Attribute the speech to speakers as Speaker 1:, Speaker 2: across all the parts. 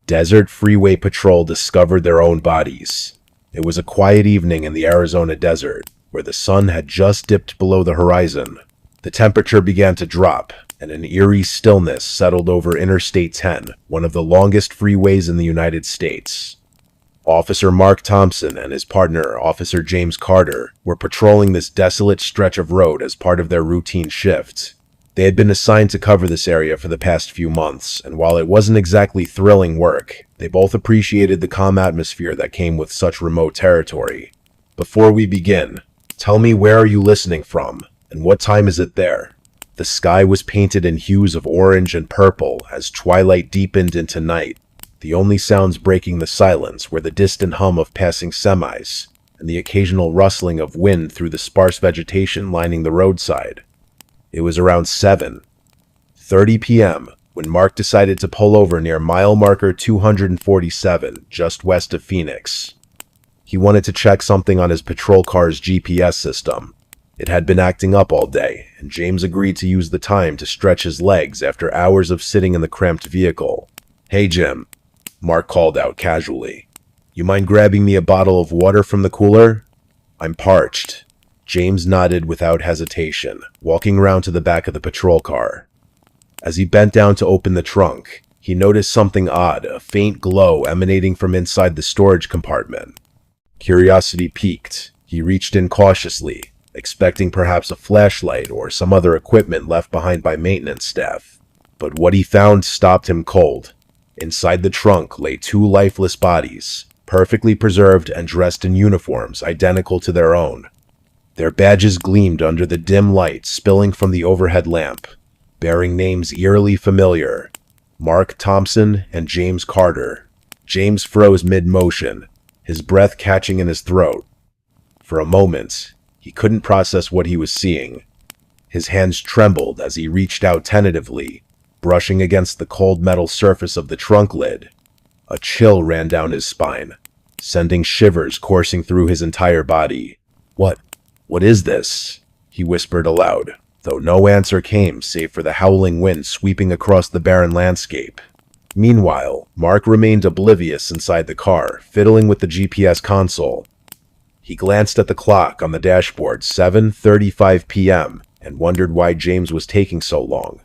Speaker 1: Desert Freeway Patrol discovered their own bodies. It was a quiet evening in the Arizona desert, where the sun had just dipped below the horizon. The temperature began to drop, and an eerie stillness settled over Interstate 10, one of the longest freeways in the United States. Officer Mark Thompson and his partner, Officer James Carter, were patrolling this desolate stretch of road as part of their routine shift. They had been assigned to cover this area for the past few months, and while it wasn't exactly thrilling work, they both appreciated the calm atmosphere that came with such remote territory. Before we begin, tell me, where are you listening from, and what time is it there? The sky was painted in hues of orange and purple as twilight deepened into night. The only sounds breaking the silence were the distant hum of passing semis and the occasional rustling of wind through the sparse vegetation lining the roadside. It was around 7:30 p.m. when Mark decided to pull over near mile marker 247, just west of Phoenix. He wanted to check something on his patrol car's GPS system. It had been acting up all day, and James agreed to use the time to stretch his legs after hours of sitting in the cramped vehicle. "Hey, Jim," Mark called out casually. "You mind grabbing me a bottle of water from the cooler? I'm parched." James nodded without hesitation, walking around to the back of the patrol car. As he bent down to open the trunk, he noticed something odd, a faint glow emanating from inside the storage compartment. Curiosity piqued. He reached in cautiously, expecting perhaps a flashlight or some other equipment left behind by maintenance staff. But what he found stopped him cold. Inside the trunk lay two lifeless bodies, perfectly preserved and dressed in uniforms identical to their own. Their badges gleamed under the dim light spilling from the overhead lamp, bearing names eerily familiar: Mark Thompson and James Carter. James froze mid-motion, his breath catching in his throat. For a moment, he couldn't process what he was seeing. His hands trembled as he reached out tentatively, brushing against the cold metal surface of the trunk lid. A chill ran down his spine, sending shivers coursing through his entire body. What is this?" he whispered aloud, though no answer came save for the howling wind sweeping across the barren landscape. Meanwhile, Mark remained oblivious inside the car, fiddling with the GPS console. He glanced at the clock on the dashboard, 7:35 p.m., and wondered why James was taking so long.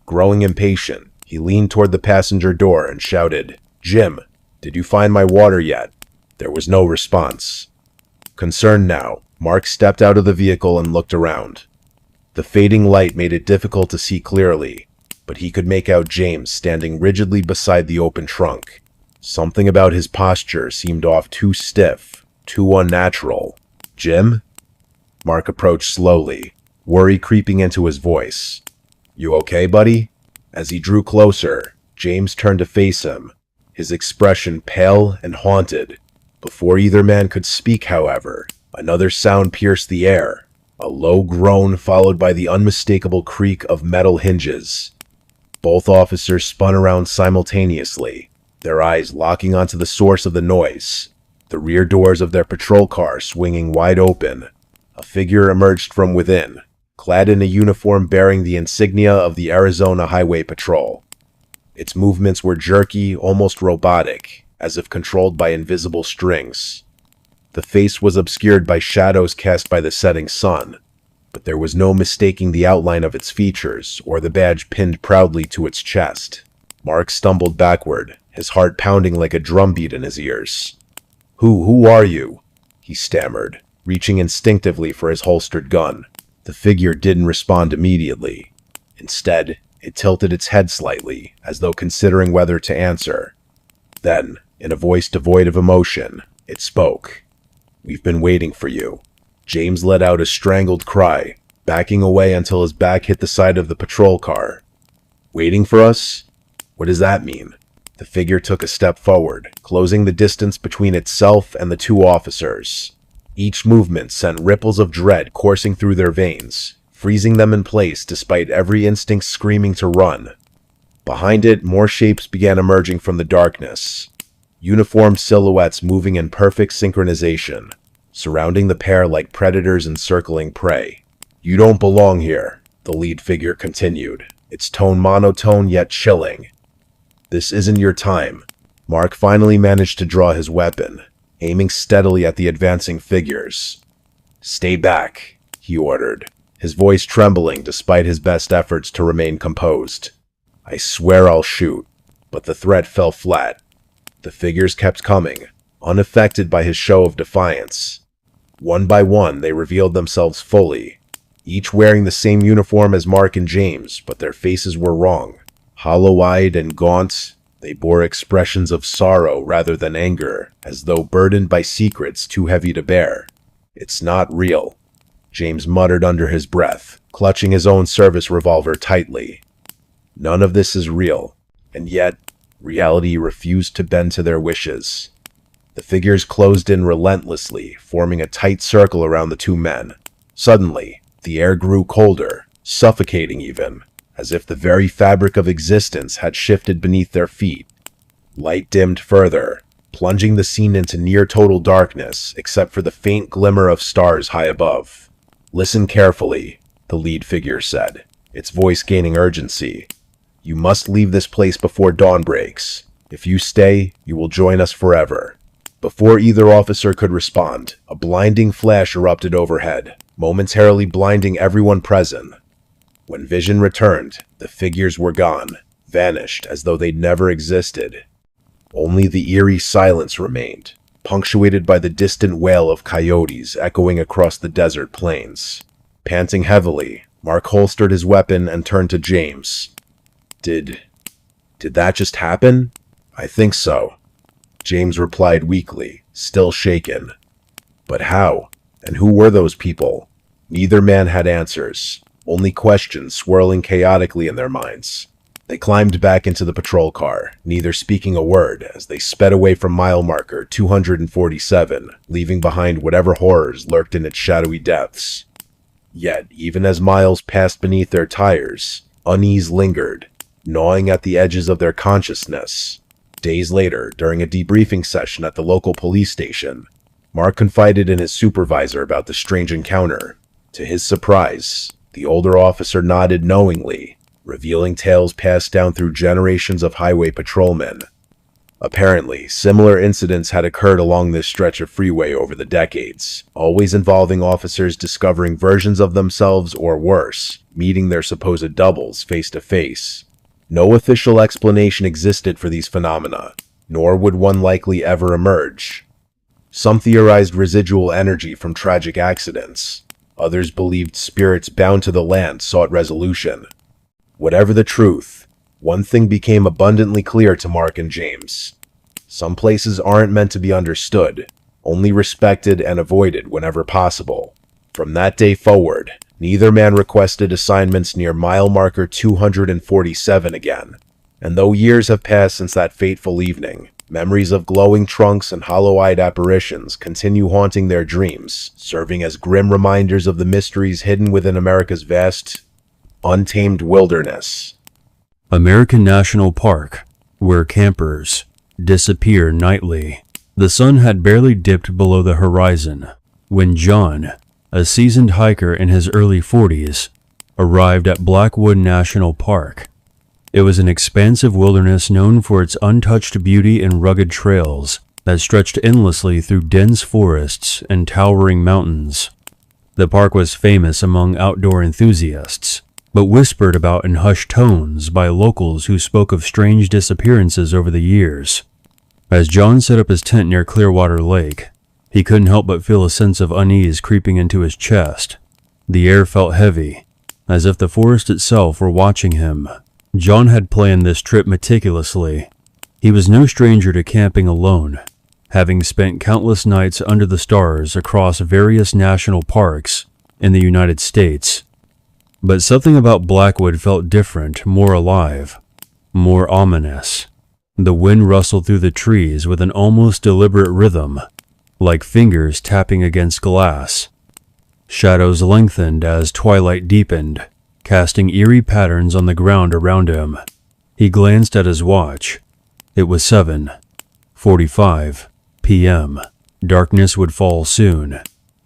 Speaker 1: Growing impatient, he leaned toward the passenger door and shouted, "Jim, did you find my water yet?" There was no response. Concerned now, Mark stepped out of the vehicle and looked around. The fading light made it difficult to see clearly, but he could make out James standing rigidly beside the open trunk. Something about his posture seemed off, too stiff, too unnatural. "Jim?" Mark approached slowly, worry creeping into his voice. "You okay, buddy?" As he drew closer, James turned to face him, his expression pale and haunted. Before either man could speak, however, another sound pierced the air, a low groan followed by the unmistakable creak of metal hinges. Both officers spun around simultaneously, their eyes locking onto the source of the noise. The rear doors of their patrol car swinging wide open, a figure emerged from within, clad in a uniform bearing the insignia of the Arizona Highway Patrol. Its movements were jerky, almost robotic, as if controlled by invisible strings. The face was obscured by shadows cast by the setting sun, but there was no mistaking the outline of its features or the badge pinned proudly to its chest. Mark stumbled backward, his heart pounding like a drumbeat in his ears. Who are you?" he stammered, reaching instinctively for his holstered gun. The figure didn't respond immediately. Instead, it tilted its head slightly, as though considering whether to answer. Then, in a voice devoid of emotion, it spoke. "We've been waiting for you." James let out a strangled cry, backing away until his back hit the side of the patrol car. "Waiting for us? What does that mean?" The figure took a step forward, closing the distance between itself and the two officers. Each movement sent ripples of dread coursing through their veins, freezing them in place despite every instinct screaming to run. Behind it, more shapes began emerging from the darkness, uniformed silhouettes moving in perfect synchronization, surrounding the pair like predators encircling prey. "You don't belong here," the lead figure continued, its tone monotone yet chilling. "This isn't your time. Mark finally managed to draw his weapon, aiming steadily at the advancing figures. "Stay back," he ordered, his voice trembling despite his best efforts to remain composed. "I swear I'll shoot," but the threat fell flat. The figures kept coming, unaffected by his show of defiance. One by one, they revealed themselves fully, each wearing the same uniform as Mark and James, but their faces were wrong. Hollow-eyed and gaunt, they bore expressions of sorrow rather than anger, as though burdened by secrets too heavy to bear. "It's not real," James muttered under his breath, clutching his own service revolver tightly. None of this is real, and yet reality refused to bend to their wishes. The figures closed in relentlessly, forming a tight circle around the two men. Suddenly, the air grew colder, suffocating even, as if the very fabric of existence had shifted beneath their feet. Light dimmed further, plunging the scene into near-total darkness, except for the faint glimmer of stars high above. "Listen carefully," the lead figure said, its voice gaining urgency. "You must leave this place before dawn breaks. If you stay, you will join us forever." Before either officer could respond, a blinding flash erupted overhead, momentarily blinding everyone present. When vision returned, the figures were gone, vanished as though they'd never existed. Only the eerie silence remained, punctuated by the distant wail of coyotes echoing across the desert plains. Panting heavily, Mark holstered his weapon and turned to James. Did that just happen?" "I think so," James replied weakly, still shaken. "But how? And who were those people?" Neither man had answers, only questions swirling chaotically in their minds. They climbed back into the patrol car, neither speaking a word, as they sped away from mile marker 247, leaving behind whatever horrors lurked in its shadowy depths. Yet, even as miles passed beneath their tires, unease lingered, gnawing at the edges of their consciousness. Days later, during a debriefing session at the local police station, Mark confided in his supervisor about the strange encounter. To his surprise, the older officer nodded knowingly, revealing tales passed down through generations of highway patrolmen. Apparently, similar incidents had occurred along this stretch of freeway over the decades, always involving officers discovering versions of themselves or worse, meeting their supposed doubles face to face. No official explanation existed for these phenomena, nor would one likely ever emerge. Some theorized residual energy from tragic accidents. Others believed spirits bound to the land sought resolution. Whatever the truth, one thing became abundantly clear to Mark and James. Some places aren't meant to be understood, only respected and avoided whenever possible. From that day forward, neither man requested assignments near mile marker 247 again. And though years have passed since that fateful evening, memories of glowing trunks and hollow-eyed apparitions continue haunting their dreams, serving as grim reminders of the mysteries hidden within America's vast, untamed wilderness.
Speaker 2: American National Park, where campers disappear nightly. The sun had barely dipped below the horizon when John, a seasoned hiker in his early 40s, arrived at Blackwood National Park. It was an expansive wilderness known for its untouched beauty and rugged trails that stretched endlessly through dense forests and towering mountains. The park was famous among outdoor enthusiasts, but whispered about in hushed tones by locals who spoke of strange disappearances over the years. As John set up his tent near Clearwater Lake, he couldn't help but feel a sense of unease creeping into his chest. The air felt heavy, as if the forest itself were watching him. John had planned this trip meticulously. He was no stranger to camping alone, having spent countless nights under the stars across various national parks in the United States. But something about Blackwood felt different, more alive, more ominous. The wind rustled through the trees with an almost deliberate rhythm, like fingers tapping against glass. Shadows lengthened as twilight deepened, casting eerie patterns on the ground around him. He glanced at his watch. It was 7:45 p.m. Darkness would fall soon,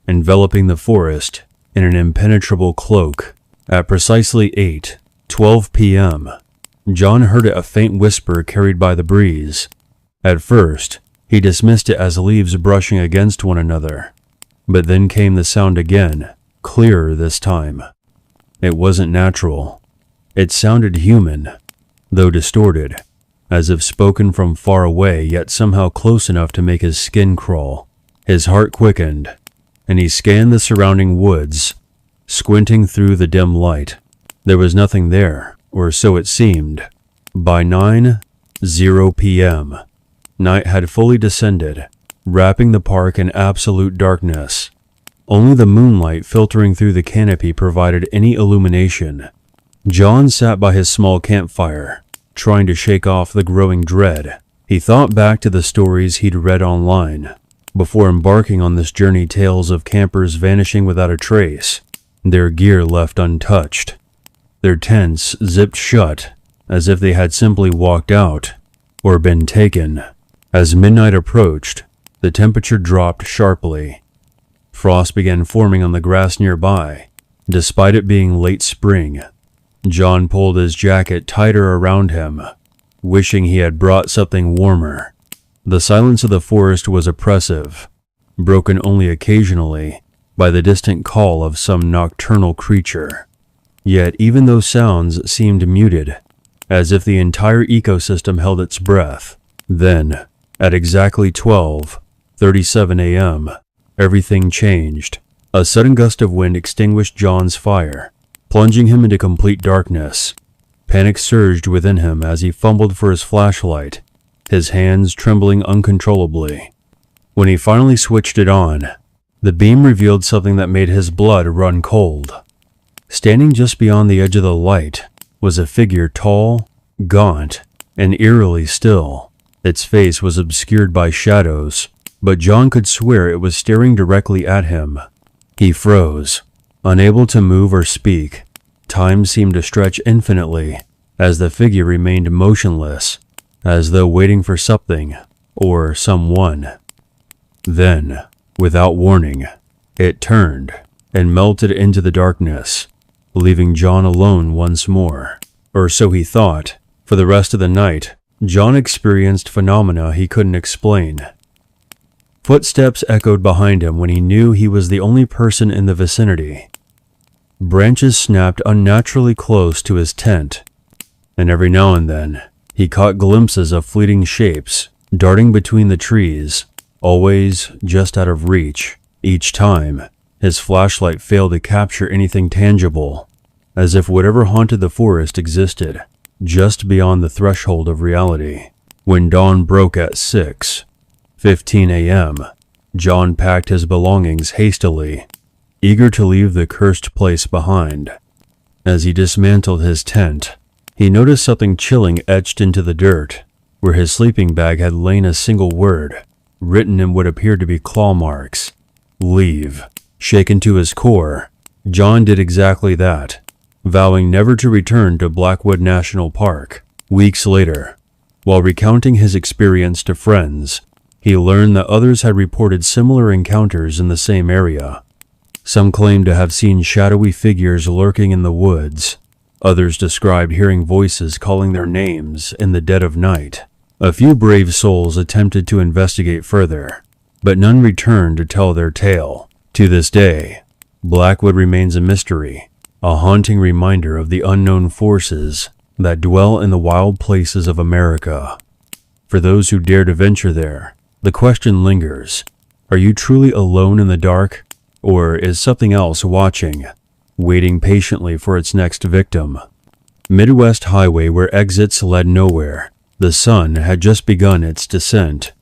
Speaker 2: enveloping the forest in an impenetrable cloak. At precisely 8:12 p.m., John heard a faint whisper carried by the breeze. At first, he dismissed it as leaves brushing against one another. But then came the sound again, clearer this time. It wasn't natural. It sounded human, though distorted, as if spoken from far away yet somehow close enough to make his skin crawl. His heart quickened, and he scanned the surrounding woods, squinting through the dim light. There was nothing there, or so it seemed. By 9:00 p.m., night had fully descended, wrapping the park in absolute darkness. Only the moonlight filtering through the canopy provided any illumination. John sat by his small campfire, trying to shake off the growing dread. He thought back to the stories he'd read online, before embarking on this journey, tales of campers vanishing without a trace, their gear left untouched, their tents zipped shut as if they had simply walked out or been taken. As midnight approached, the temperature dropped sharply. Frost began forming on the grass nearby, despite it being late spring. John pulled his jacket tighter around him, wishing he had brought something warmer. The silence of the forest was oppressive, broken only occasionally by the distant call of some nocturnal creature. Yet even those sounds seemed muted, as if the entire ecosystem held its breath. Then, at exactly 12:37 a.m., everything changed. A sudden gust of wind extinguished John's fire, plunging him into complete darkness. Panic surged within him as he fumbled for his flashlight, his hands trembling uncontrollably. When he finally switched it on, the beam revealed something that made his blood run cold. Standing just beyond the edge of the light was a figure tall, gaunt, and eerily still. Its face was obscured by shadows, but John could swear it was staring directly at him. He froze, unable to move or speak. Time seemed to stretch infinitely as the figure remained motionless, as though waiting for something or someone. Then, without warning, it turned and melted into the darkness, leaving John alone once more. Or so he thought. For the rest of the night, John experienced phenomena he couldn't explain. Footsteps echoed behind him when he knew he was the only person in the vicinity. Branches snapped unnaturally close to his tent, and every now and then, he caught glimpses of fleeting shapes darting between the trees, always just out of reach. Each time, his flashlight failed to capture anything tangible, as if whatever haunted the forest existed just beyond the threshold of reality. When dawn broke at 6:15 a.m., John packed his belongings hastily, eager to leave the cursed place behind. As he dismantled his tent, he noticed something chilling etched into the dirt. Where his sleeping bag had lain a single word, written in what appeared to be claw marks: leave. Shaken to his core, John did exactly that, vowing never to return to Blackwood National Park. Weeks later, while recounting his experience to friends, he learned that others had reported similar encounters in the same area. Some claimed to have seen shadowy figures lurking in the woods. Others described hearing voices calling their names in the dead of night. A few brave souls attempted to investigate further, but none returned to tell their tale. To this day, Blackwood remains a mystery, a haunting reminder of the unknown forces that dwell in the wild places of America. For those who dare to venture there, the question lingers: are you truly alone in the dark, or is something else watching, waiting patiently for its next victim? Midwest Highway, where exits led nowhere, the sun had just begun its descent,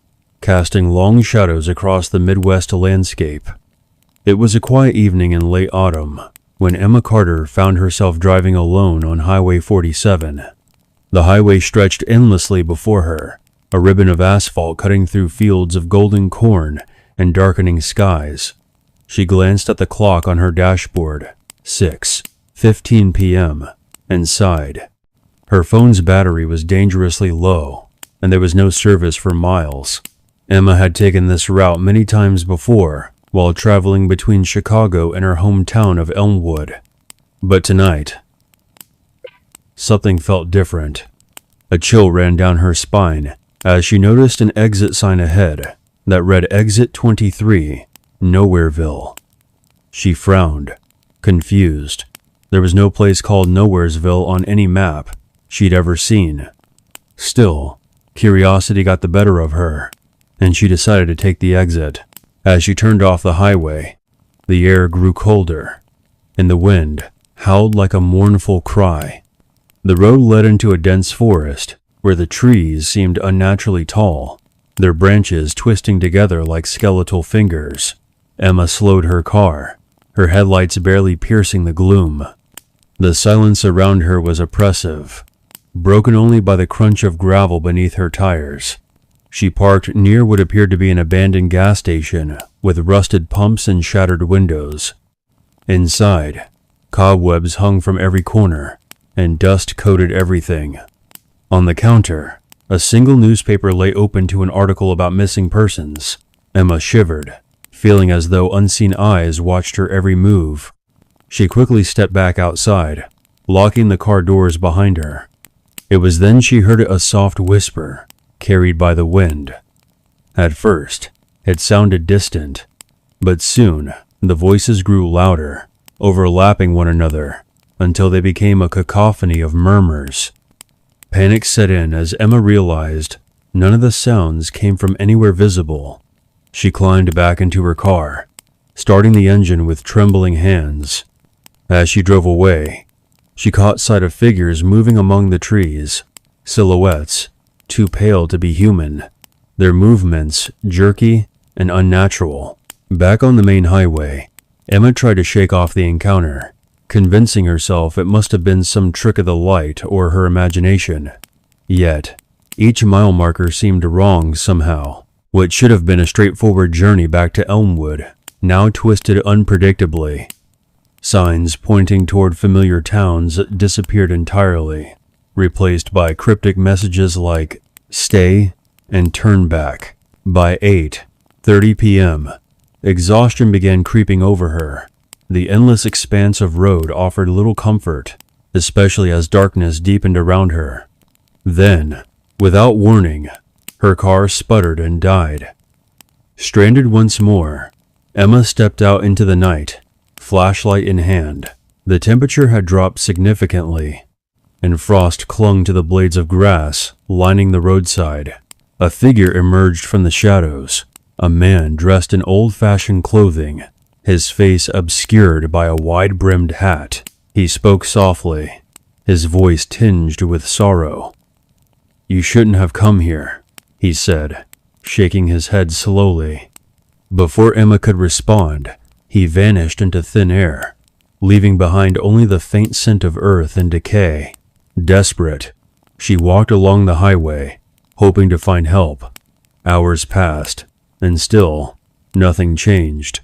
Speaker 2: casting long shadows across the Midwest landscape. It was a quiet evening in late autumn when Emma Carter found herself driving alone on Highway 47. The highway stretched endlessly before her, a ribbon of asphalt cutting through fields of golden corn and darkening skies. She glanced at the clock on her dashboard, 6:15 p.m., and sighed. Her phone's battery was dangerously low, and there was no service for miles. Emma had taken this route many times before, while traveling between Chicago and her hometown of Elmwood. But tonight, something felt different. A chill ran down her spine as she noticed an exit sign ahead that read Exit 23, Nowhereville. She frowned, confused. There was no place called Nowheresville on any map she'd ever seen. Still, curiosity got the better of her, and she decided to take the exit. As she turned off the highway, the air grew colder, and the wind howled like a mournful cry. The road led into a dense forest where the trees seemed unnaturally tall, their branches twisting together like skeletal fingers. Emma slowed her car, her headlights barely piercing the gloom. The silence around her was oppressive, broken only by the crunch of gravel beneath her tires. She parked near what appeared to be an abandoned gas station with rusted pumps and shattered windows. Inside, cobwebs hung from every corner, and dust coated everything. On the counter, a single newspaper lay open to an article about missing persons. Emma shivered, feeling as though unseen eyes watched her every move. She quickly stepped back outside, locking the car doors behind her. It was then she heard a soft whisper, carried by the wind. At first, it sounded distant, but soon the voices grew louder, overlapping one another, until they became a cacophony of murmurs. Panic set in as Emma realized none of the sounds came from anywhere visible. She climbed back into her car, starting the engine with trembling hands. As she drove away, she caught sight of figures moving among the trees, silhouettes too pale to be human, their movements jerky and unnatural. Back on the main highway, Emma tried to shake off the encounter, convincing herself it must have been some trick of the light or her imagination. Yet, each mile marker seemed wrong somehow. What should have been a straightforward journey back to Elmwood now twisted unpredictably. Signs pointing toward familiar towns disappeared entirely, replaced by cryptic messages like "Stay" and "Turn back." By 8:30 p.m., exhaustion began creeping over her. The endless expanse of road offered little comfort, especially as darkness deepened around her. Then, without warning, her car sputtered and died. Stranded once more, Emma stepped out into the night, flashlight in hand. The temperature had dropped significantly, and frost clung to the blades of grass lining the roadside. A figure emerged from the shadows, a man dressed in old-fashioned clothing, his face obscured by a wide-brimmed hat. He spoke softly, his voice tinged with sorrow. "You shouldn't have come here," he said, shaking his head slowly. Before Emma could respond, he vanished into thin air, leaving behind only the faint scent of earth and decay. Desperate, she walked along the highway, hoping to find help. Hours passed, and still, nothing changed.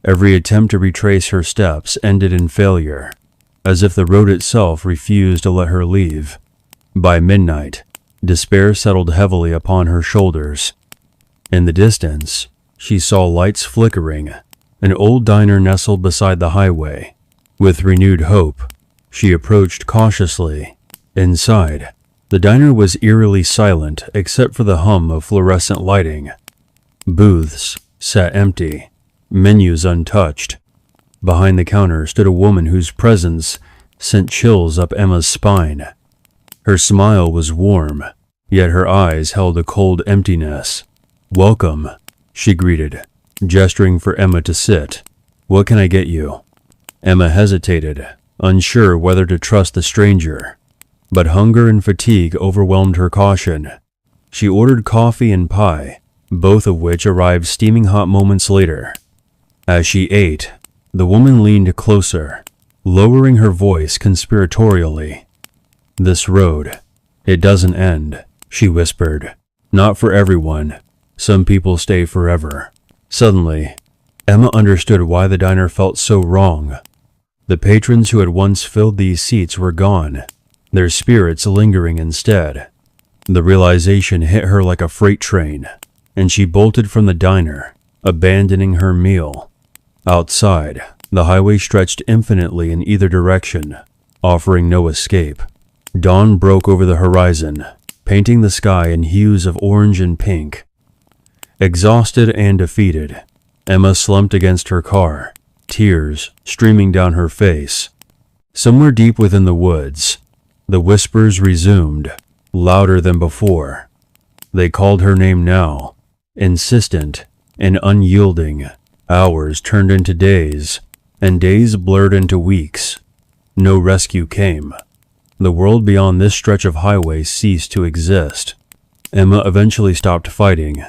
Speaker 2: Every attempt to retrace her steps ended in failure, as if the road itself refused to let her leave. By midnight, despair settled heavily upon her shoulders. In the distance, she saw lights flickering, an old diner nestled beside the highway. With renewed hope, she approached cautiously. Inside, the diner was eerily silent except for the hum of fluorescent lighting. Booths sat empty, menus untouched. Behind the counter stood a woman whose presence sent chills up Emma's spine. Her smile was warm, yet her eyes held a cold emptiness. "Welcome," she greeted, gesturing for Emma to sit. "What can I get you?" Emma hesitated, unsure whether to trust the stranger, but hunger and fatigue overwhelmed her caution. She ordered coffee and pie, both of which arrived steaming hot moments later. As she ate, the woman leaned closer, lowering her voice conspiratorially. "This road, it doesn't end," she whispered. "Not for everyone. Some people stay forever." Suddenly, Emma understood why the diner felt so wrong. The patrons who had once filled these seats were gone, their spirits lingering instead. The realization hit her like a freight train, and she bolted from the diner, abandoning her meal. Outside, the highway stretched infinitely in either direction, offering no escape. Dawn broke over the horizon, painting the sky in hues of orange and pink. Exhausted and defeated, Emma slumped against her car, tears streaming down her face. Somewhere deep within the woods, the whispers resumed, louder than before. They called her name now, insistent and unyielding. Hours turned into days, and days blurred into weeks. No rescue came. The world beyond this stretch of highway ceased to exist. Emma eventually stopped fighting,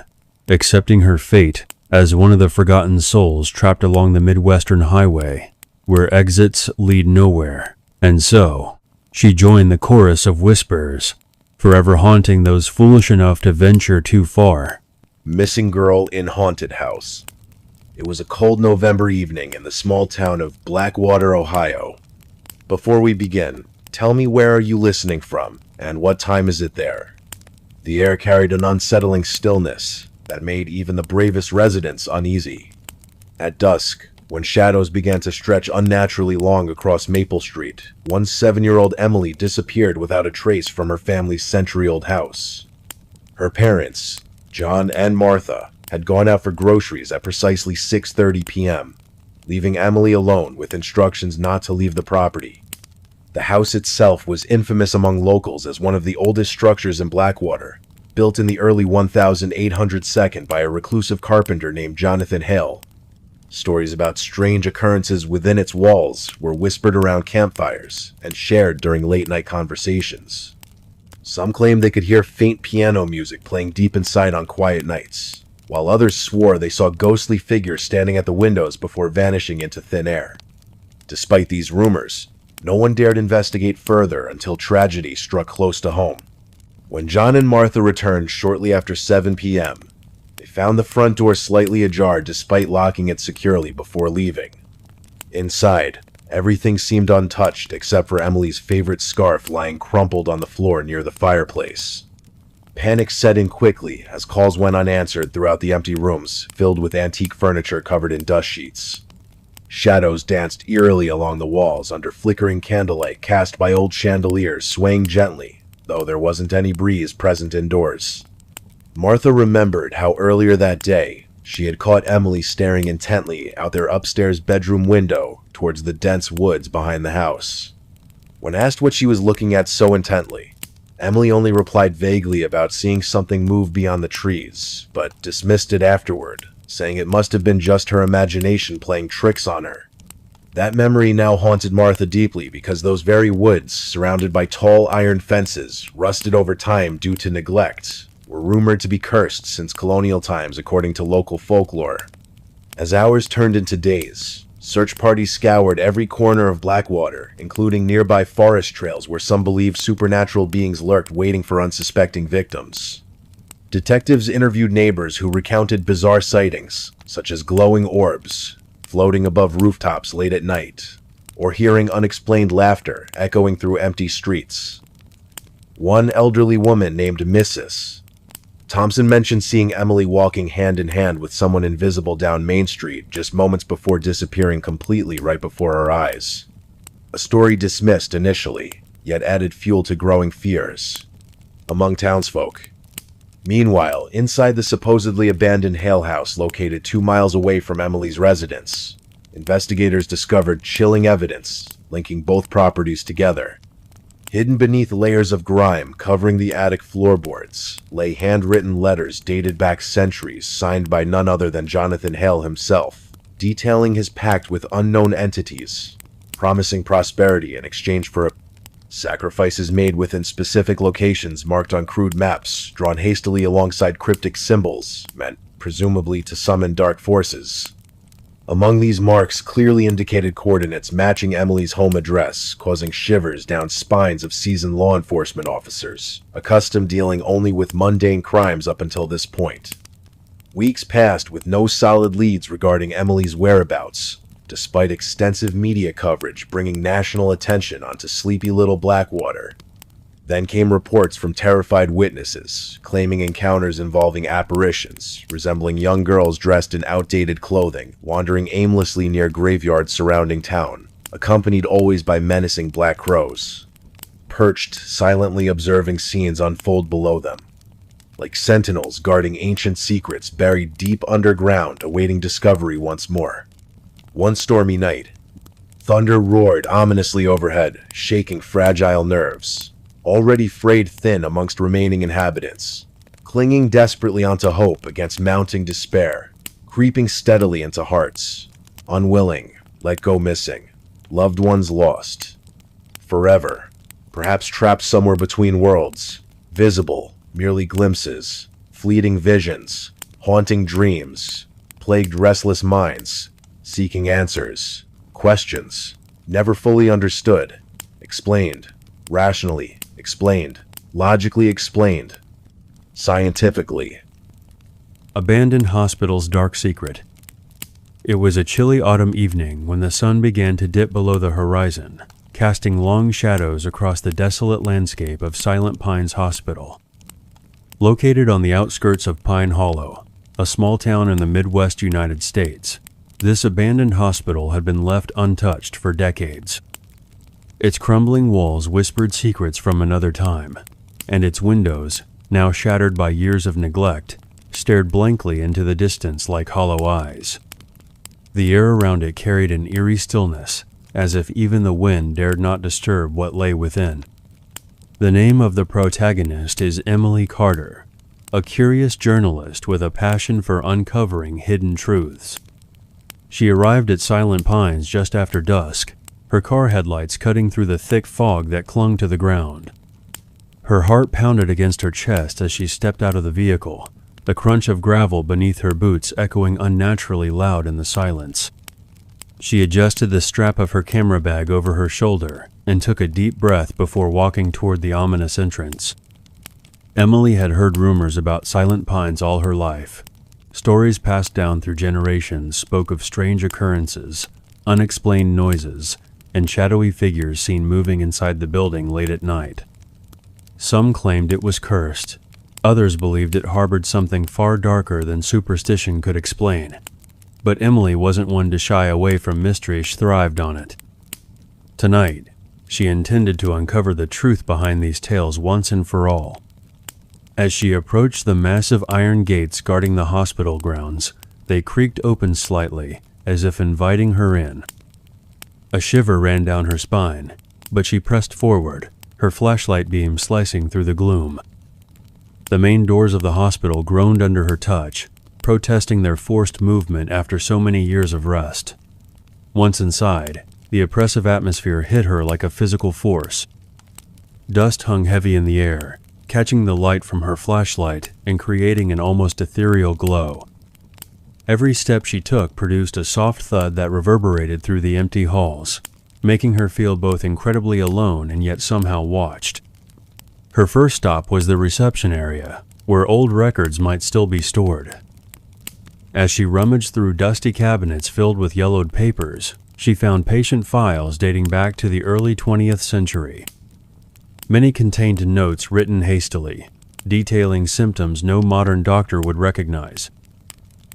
Speaker 2: accepting her fate as one of the forgotten souls trapped along the Midwestern highway, where exits lead nowhere. And so, she joined the chorus of whispers, forever haunting those foolish enough to venture too far.
Speaker 1: Missing Girl in Haunted House. It was a cold November evening in the small town of Blackwater, Ohio. Before we begin, tell me, where are you listening from, and what time is it there? The air carried an unsettling stillness that made even the bravest residents uneasy. At dusk, when shadows began to stretch unnaturally long across Maple Street, one 7-year-old Emily disappeared without a trace from her family's century-old house. Her parents, John and Martha, had gone out for groceries at precisely 6:30 p.m., leaving Emily alone with instructions not to leave the property. The house itself was infamous among locals as one of the oldest structures in Blackwater, built in the early 1802 by a reclusive carpenter named Jonathan Hale. Stories about strange occurrences within its walls were whispered around campfires and shared during late-night conversations. Some claimed they could hear faint piano music playing deep inside on quiet nights, while others swore they saw ghostly figures standing at the windows before vanishing into thin air. Despite these rumors, no one dared investigate further until tragedy struck close to home. When John and Martha returned shortly after 7 p.m., they found the front door slightly ajar despite locking it securely before leaving. Inside, everything seemed untouched except for Emily's favorite scarf lying crumpled on the floor near the fireplace. Panic set in quickly as calls went unanswered throughout the empty rooms filled with antique furniture covered in dust sheets. Shadows danced eerily along the walls under flickering candlelight cast by old chandeliers swaying gently, though there wasn't any breeze present indoors. Martha remembered how earlier that day she had caught Emily staring intently out their upstairs bedroom window towards the dense woods behind the house. When asked what she was looking at so intently, Emily only replied vaguely about seeing something move beyond the trees, but dismissed it afterward, saying it must have been just her imagination playing tricks on her. That memory now haunted Martha deeply because those very woods, surrounded by tall iron fences, rusted over time due to neglect, were rumored to be cursed since colonial times according to local folklore. As hours turned into days, search parties scoured every corner of Blackwater, including nearby forest trails where some believed supernatural beings lurked waiting for unsuspecting victims. Detectives interviewed neighbors who recounted bizarre sightings, such as glowing orbs floating above rooftops late at night, or hearing unexplained laughter echoing through empty streets. One elderly woman named Mrs. Thompson mentioned seeing Emily walking hand in hand with someone invisible down Main Street just moments before disappearing completely right before her eyes. A story dismissed initially, yet added fuel to growing fears among townsfolk. Meanwhile, inside the supposedly abandoned Hale house located 2 miles away from Emily's residence, investigators discovered chilling evidence linking both properties together. Hidden beneath layers of grime covering the attic floorboards lay handwritten letters dated back centuries signed by none other than Jonathan Hale himself, detailing his pact with unknown entities, promising prosperity in exchange for sacrifices made within specific locations marked on crude maps drawn hastily alongside cryptic symbols meant presumably to summon dark forces. Among these marks clearly indicated coordinates matching Emily's home address, causing shivers down spines of seasoned law enforcement officers, accustomed dealing only with mundane crimes up until this point. Weeks passed with no solid leads regarding Emily's whereabouts, despite extensive media coverage bringing national attention onto sleepy little Blackwater. Then came reports from terrified witnesses, claiming encounters involving apparitions, resembling young girls dressed in outdated clothing, wandering aimlessly near graveyards surrounding town, accompanied always by menacing black crows. perched, silently observing scenes unfold below them, like sentinels guarding ancient secrets buried deep underground awaiting discovery once more. One stormy night, thunder roared ominously overhead, shaking fragile nerves, already frayed thin amongst remaining inhabitants, clinging desperately onto hope against mounting despair, creeping steadily into hearts, unwilling, let go missing, loved ones lost, forever, perhaps trapped somewhere between worlds, visible, merely glimpses, fleeting visions, haunting dreams, plagued restless minds, seeking answers, questions, never fully understood, explained, rationally explained, logically explained, scientifically.
Speaker 2: Abandoned Hospital's Dark Secret. It was a chilly autumn evening when the sun began to dip below the horizon, casting long shadows across the desolate landscape of Silent Pines Hospital. Located on the outskirts of Pine Hollow, a small town in the Midwest United States, this abandoned hospital had been left untouched for decades. Its crumbling walls whispered secrets from another time, and its windows, now shattered by years of neglect, stared blankly into the distance like hollow eyes. The air around it carried an eerie stillness, as if even the wind dared not disturb what lay within. The name of the protagonist is Emily Carter, a curious journalist with a passion for uncovering hidden truths. She arrived at Silent Pines just after dusk, her car headlights cutting through the thick fog that clung to the ground. Her heart pounded against her chest as she stepped out of the vehicle, the crunch of gravel beneath her boots echoing unnaturally loud in the silence. She adjusted the strap of her camera bag over her shoulder and took a deep breath before walking toward the ominous entrance. Emily had heard rumors about Silent Pines all her life. Stories passed down through generations spoke of strange occurrences, unexplained noises, and shadowy figures seen moving inside the building late at night. Some claimed it was cursed. Others believed it harbored something far darker than superstition could explain. But Emily wasn't one to shy away from mystery. She thrived on it. Tonight, she intended to uncover the truth behind these tales once and for all. As she approached the massive iron gates guarding the hospital grounds, they creaked open slightly, as if inviting her in. A shiver ran down her spine, but she pressed forward, her flashlight beam slicing through the gloom. The main doors of the hospital groaned under her touch, protesting their forced movement after so many years of rest. Once inside, the oppressive atmosphere hit her like a physical force. Dust hung heavy in the air, catching the light from her flashlight and creating an almost ethereal glow. Every step she took produced a soft thud that reverberated through the empty halls, making her feel both incredibly alone and yet somehow watched. Her first stop was the reception area, where old records might still be stored. As she rummaged through dusty cabinets filled with yellowed papers, she found patient files dating back to the early 20th century. Many contained notes written hastily, detailing symptoms no modern doctor would recognize.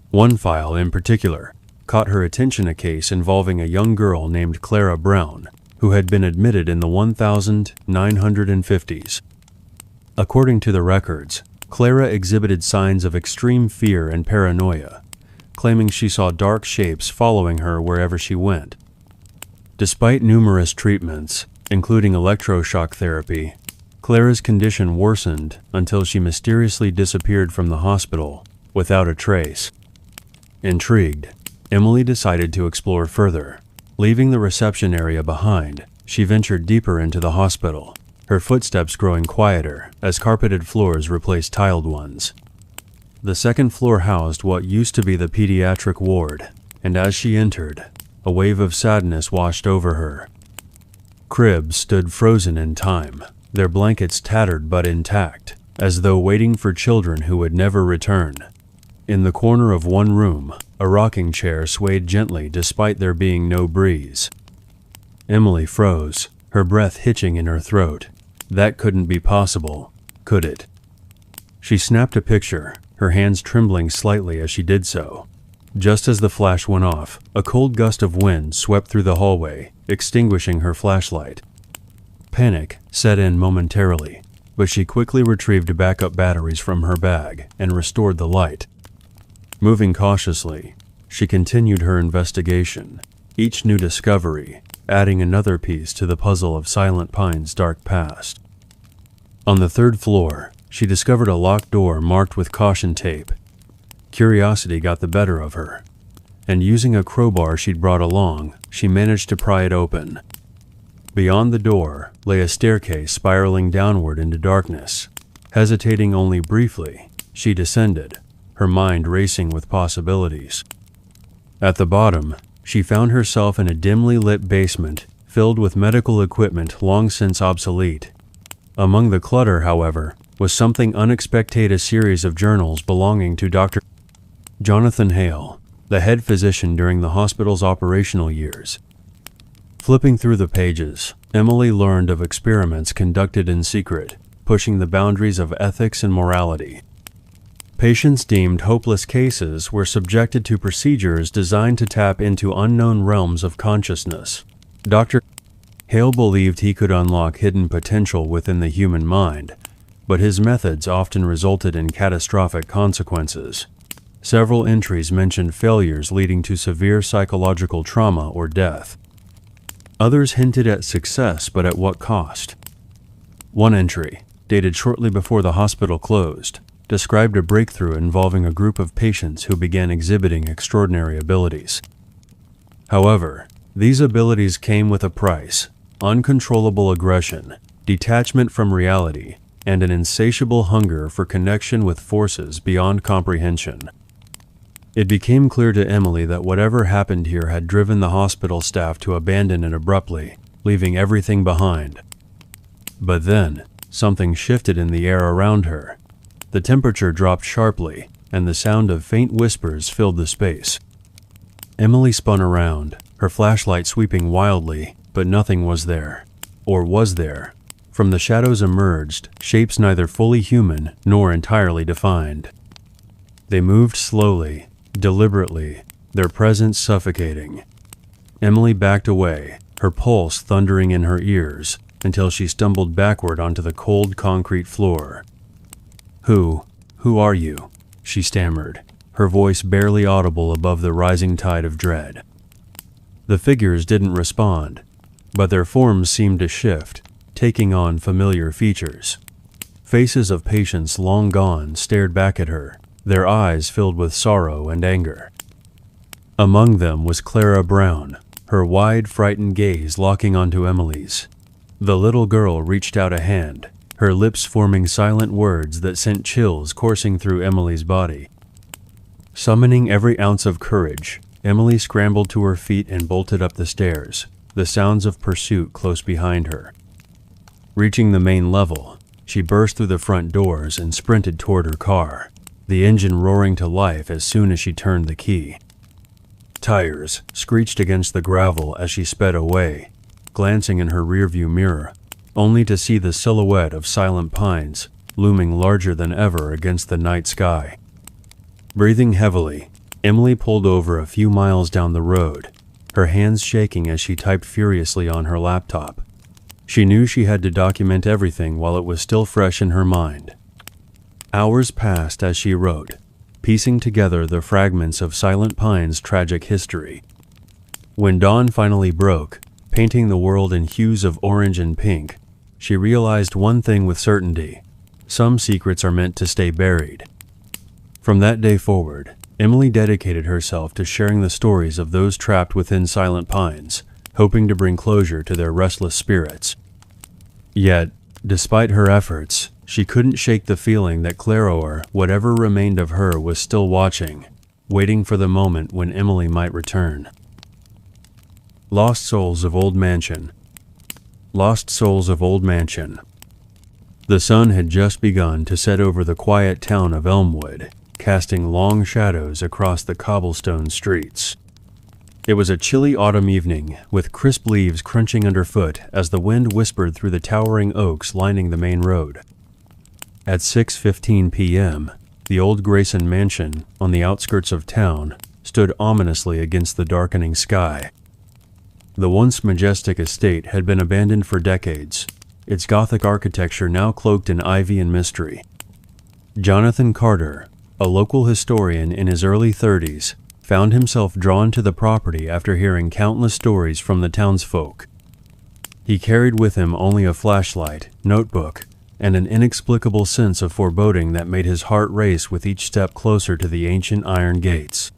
Speaker 2: One file in particular caught her attention, a case involving a young girl named Clara Brown, who had been admitted in the 1950s. According to the records, Clara exhibited signs of extreme fear and paranoia, claiming she saw dark shapes following her wherever she went. Despite numerous treatments, including electroshock therapy, Clara's condition worsened until she mysteriously disappeared from the hospital without a trace. Intrigued, Emily decided to explore further. Leaving the reception area behind, she ventured deeper into the hospital, her footsteps growing quieter as carpeted floors replaced tiled ones. The second floor housed what used to be the pediatric ward, and as she entered, a wave of sadness washed over her. Cribs stood frozen in time, their blankets tattered but intact, as though waiting for children who would never return. In the corner of one room, a rocking chair swayed gently despite there being no breeze. Emily froze, her breath hitching in her throat. That couldn't be possible, could it? She snapped a picture, her hands trembling slightly as she did so. Just as the flash went off, a cold gust of wind swept through the hallway, extinguishing her flashlight. Panic set in momentarily, but she quickly retrieved backup batteries from her bag and restored the light. Moving cautiously, she continued her investigation, each new discovery adding another piece to the puzzle of Silent Pine's dark past. On the third floor, she discovered a locked door marked with caution tape. Curiosity got the better of her, and using a crowbar she'd brought along, she managed to pry it open. Beyond the door lay a staircase spiraling downward into darkness. Hesitating only briefly, she descended, her mind racing with possibilities. At the bottom, she found herself in a dimly lit basement filled with medical equipment long since obsolete. Among the clutter, however, was something unexpected: a series of journals belonging to Dr. Jonathan Hale, the head physician during the hospital's operational years. Flipping through the pages, Emily learned of experiments conducted in secret, pushing the boundaries of ethics and morality. Patients deemed hopeless cases were subjected to procedures designed to tap into unknown realms of consciousness. Dr. Hale believed he could unlock hidden potential within the human mind, but his methods often resulted in catastrophic consequences. Several entries mentioned failures leading to severe psychological trauma or death. Others hinted at success, but at what cost? One entry, dated shortly before the hospital closed, described a breakthrough involving a group of patients who began exhibiting extraordinary abilities. However, these abilities came with a price: uncontrollable aggression, detachment from reality, and an insatiable hunger for connection with forces beyond comprehension. It became clear to Emily that whatever happened here had driven the hospital staff to abandon it abruptly, leaving everything behind. But then, something shifted in the air around her. The temperature dropped sharply, and the sound of faint whispers filled the space. Emily spun around, her flashlight sweeping wildly, but nothing was there. Or was there? From the shadows emerged shapes neither fully human nor entirely defined. They moved slowly, deliberately, their presence suffocating. Emily backed away, her pulse thundering in her ears, until she stumbled backward onto the cold concrete floor. Who are you?" she stammered, her voice barely audible above the rising tide of dread. The figures didn't respond, but their forms seemed to shift, taking on familiar features. Faces of patients long gone stared back at her, their eyes filled with sorrow and anger. Among them was Clara Brown, her wide, frightened gaze locking onto Emily's. The little girl reached out a hand, her lips forming silent words that sent chills coursing through Emily's body. Summoning every ounce of courage, Emily scrambled to her feet and bolted up the stairs, the sounds of pursuit close behind her. Reaching the main level, she burst through the front doors and sprinted toward her car, the engine roaring to life as soon as she turned the key. Tires screeched against the gravel as she sped away, glancing in her rearview mirror, only to see the silhouette of Silent Pines looming larger than ever against the night sky. Breathing heavily, Emily pulled over a few miles down the road, her hands shaking as she typed furiously on her laptop. She knew she had to document everything while it was still fresh in her mind. Hours passed as she wrote, piecing together the fragments of Silent Pine's tragic history. When dawn finally broke, painting the world in hues of orange and pink, she realized one thing with certainty: some secrets are meant to stay buried. From that day forward, Emily dedicated herself to sharing the stories of those trapped within Silent Pines, hoping to bring closure to their restless spirits. Yet, despite her efforts, she couldn't shake the feeling that Clara, or whatever remained of her, was still watching, waiting for the moment when Emily might return. Lost Souls of Old Mansion. Lost Souls of Old Mansion. The sun had just begun to set over the quiet town of Elmwood, casting long shadows across the cobblestone streets. It was a chilly autumn evening, with crisp leaves crunching underfoot as the wind whispered through the towering oaks lining the main road. At 6:15 p.m., the old Grayson mansion, on the outskirts of town, stood ominously against the darkening sky. The once majestic estate had been abandoned for decades, its Gothic architecture now cloaked in ivy and mystery. Jonathan Carter, a local historian in his early 30s, found himself drawn to the property after hearing countless stories from the townsfolk. He carried with him only a flashlight, notebook, and an inexplicable sense of foreboding that made his heart race with each step closer to the ancient iron gates.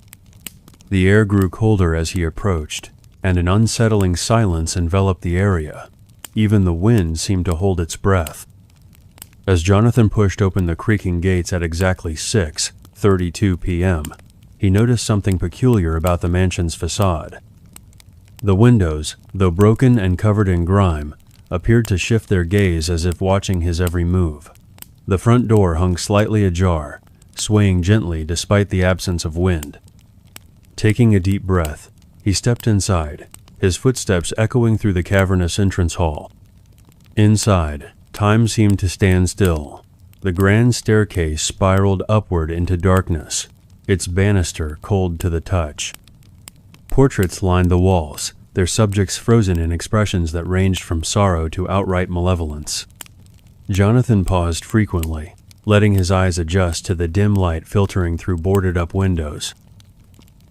Speaker 2: The air grew colder as he approached, and an unsettling silence enveloped the area. Even the wind seemed to hold its breath. As Jonathan pushed open the creaking gates at exactly 6:32 p.m., he noticed something peculiar about the mansion's facade. The windows, though broken and covered in grime, appeared to shift their gaze as if watching his every move. The front door hung slightly ajar, swaying gently despite the absence of wind. Taking a deep breath, he stepped inside, his footsteps echoing through the cavernous entrance hall. Inside, time seemed to stand still. The grand staircase spiraled upward into darkness, its banister cold to the touch. Portraits lined the walls, their subjects frozen in expressions that ranged from sorrow to outright malevolence. Jonathan paused frequently, letting his eyes adjust to the dim light filtering through boarded-up windows.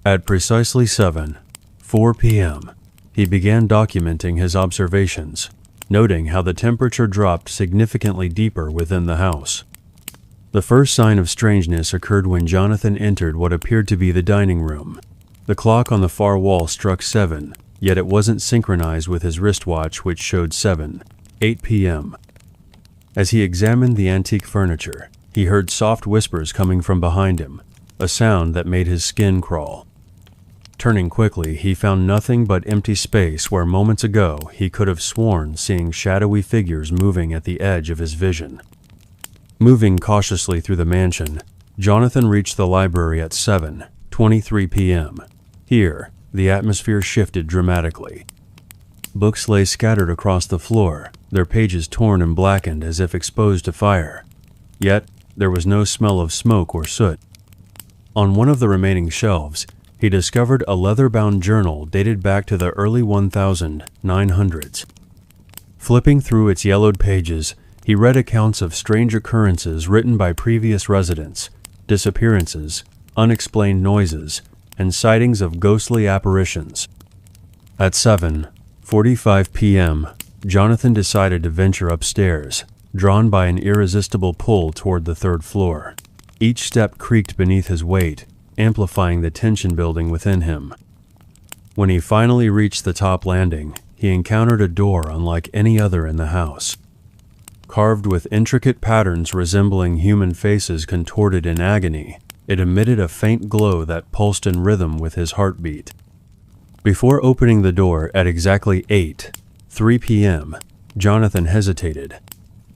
Speaker 2: At precisely 7:04 p.m., he began documenting his observations, noting how the temperature dropped significantly deeper within the house. The first sign of strangeness occurred when Jonathan entered what appeared to be the dining room. The clock on the far wall struck 7, yet it wasn't synchronized with his wristwatch, which showed 7:08 p.m. As he examined the antique furniture, he heard soft whispers coming from behind him, a sound that made his skin crawl. Turning quickly, he found nothing but empty space where moments ago he could have sworn seeing shadowy figures moving at the edge of his vision. Moving cautiously through the mansion, Jonathan reached the library at 7:23 p.m. Here, the atmosphere shifted dramatically. Books lay scattered across the floor, their pages torn and blackened as if exposed to fire. Yet, there was no smell of smoke or soot. On one of the remaining shelves, he discovered a leather-bound journal dated back to the early 1900s. Flipping through its yellowed pages, he read accounts of strange occurrences written by previous residents, disappearances, unexplained noises, and sightings of ghostly apparitions. At 7:45 p.m., Jonathan decided to venture upstairs, drawn by an irresistible pull toward the third floor. Each step creaked beneath his weight, amplifying the tension building within him. When he finally reached the top landing, he encountered a door unlike any other in the house. Carved with intricate patterns resembling human faces contorted in agony, it emitted a faint glow that pulsed in rhythm with his heartbeat. Before opening the door at exactly 8:03 p.m., Jonathan hesitated.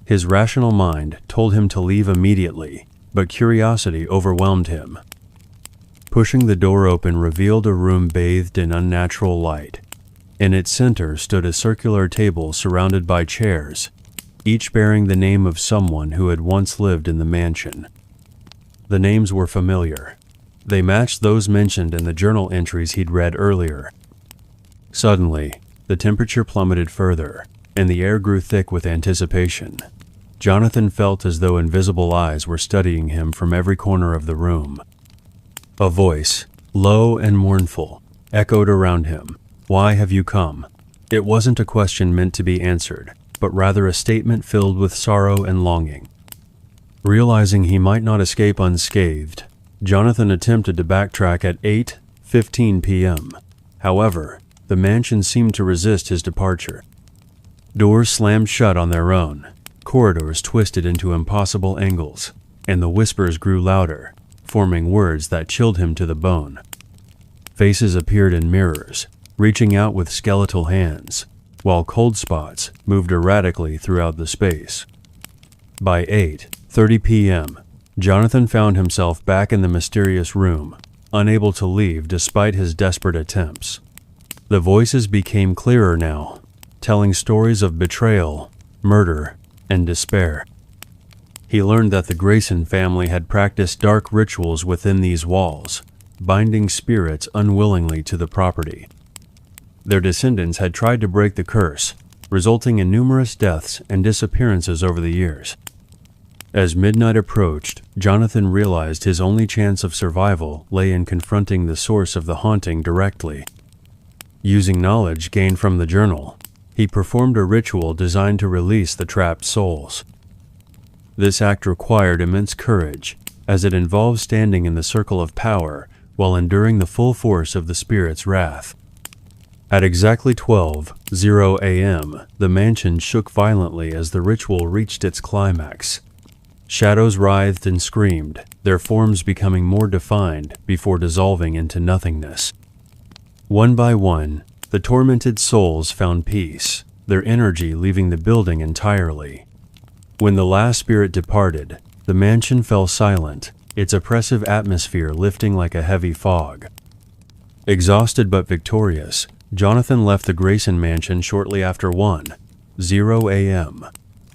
Speaker 2: His rational mind told him to leave immediately, but curiosity overwhelmed him. Pushing the door open revealed a room bathed in unnatural light. In its center stood a circular table surrounded by chairs, each bearing the name of someone who had once lived in the mansion. The names were familiar. They matched those mentioned in the journal entries he'd read earlier. Suddenly, the temperature plummeted further, and the air grew thick with anticipation. Jonathan felt as though invisible eyes were studying him from every corner of the room. A voice, low and mournful, echoed around him. "Why have you come?" It wasn't a question meant to be answered, but rather a statement filled with sorrow and longing. Realizing he might not escape unscathed, Jonathan attempted to backtrack at 8:15 p.m. However, the mansion seemed to resist his departure. Doors slammed shut on their own, corridors twisted into impossible angles, and the whispers grew louder, forming words that chilled him to the bone. Faces appeared in mirrors, reaching out with skeletal hands, while cold spots moved erratically throughout the space. By 8:30 p.m., Jonathan found himself back in the mysterious room, unable to leave despite his desperate attempts. The voices became clearer now, telling stories of betrayal, murder, and despair. He learned that the Grayson family had practiced dark rituals within these walls, binding spirits unwillingly to the property. Their descendants had tried to break the curse, resulting in numerous deaths and disappearances over the years. As midnight approached, Jonathan realized his only chance of survival lay in confronting the source of the haunting directly. Using knowledge gained from the journal, he performed a ritual designed to release the trapped souls. This act required immense courage, as it involved standing in the circle of power while enduring the full force of the spirit's wrath. At exactly 12:00 a.m., the mansion shook violently as the ritual reached its climax. Shadows writhed and screamed, their forms becoming more defined before dissolving into nothingness. One by one, the tormented souls found peace, their energy leaving the building entirely. When the last spirit departed, the mansion fell silent, its oppressive atmosphere lifting like a heavy fog. Exhausted but victorious, Jonathan left the Grayson mansion shortly after 1:00 a.m.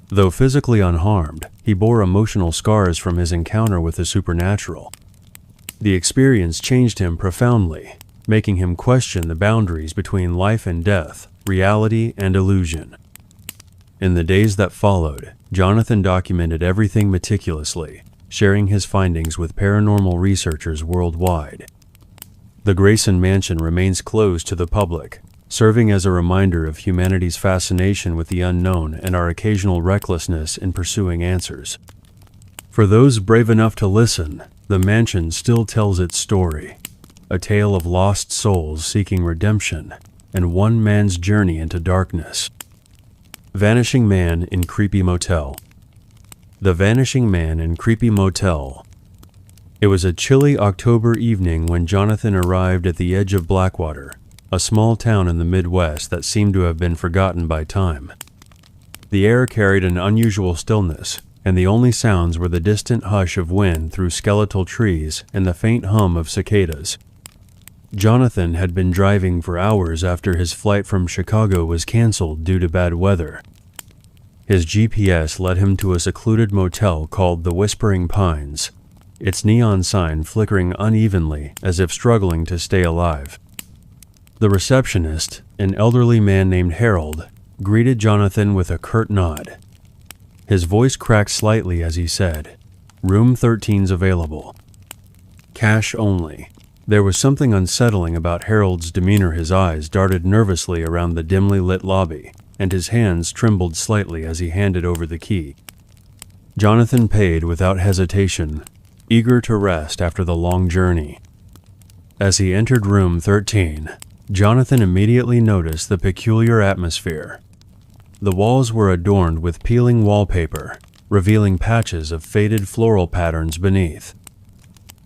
Speaker 2: Though physically unharmed, he bore emotional scars from his encounter with the supernatural. The experience changed him profoundly, making him question the boundaries between life and death, reality and illusion. In the days that followed, Jonathan documented everything meticulously, sharing his findings with paranormal researchers worldwide. The Grayson Mansion remains closed to the public, serving as a reminder of humanity's fascination with the unknown and our occasional recklessness in pursuing answers. For those brave enough to listen, the mansion still tells its story, a tale of lost souls seeking redemption and one man's journey into darkness. Vanishing Man in Creepy Motel. The Vanishing Man in Creepy Motel. It was a chilly October evening when Jonathan arrived at the edge of Blackwater, a small town in the Midwest that seemed to have been forgotten by time. The air carried an unusual stillness, and the only sounds were the distant hush of wind through skeletal trees and the faint hum of cicadas. Jonathan had been driving for hours after his flight from Chicago was canceled due to bad weather. His GPS led him to a secluded motel called the Whispering Pines, its neon sign flickering unevenly as if struggling to stay alive. The receptionist, an elderly man named Harold, greeted Jonathan with a curt nod. His voice cracked slightly as he said, "Room 13's available. Cash only." There was something unsettling about Harold's demeanor. His eyes darted nervously around the dimly lit lobby, and his hands trembled slightly as he handed over the key. Jonathan paid without hesitation, eager to rest after the long journey. As he entered room 13, Jonathan immediately noticed the peculiar atmosphere. The walls were adorned with peeling wallpaper, revealing patches of faded floral patterns beneath.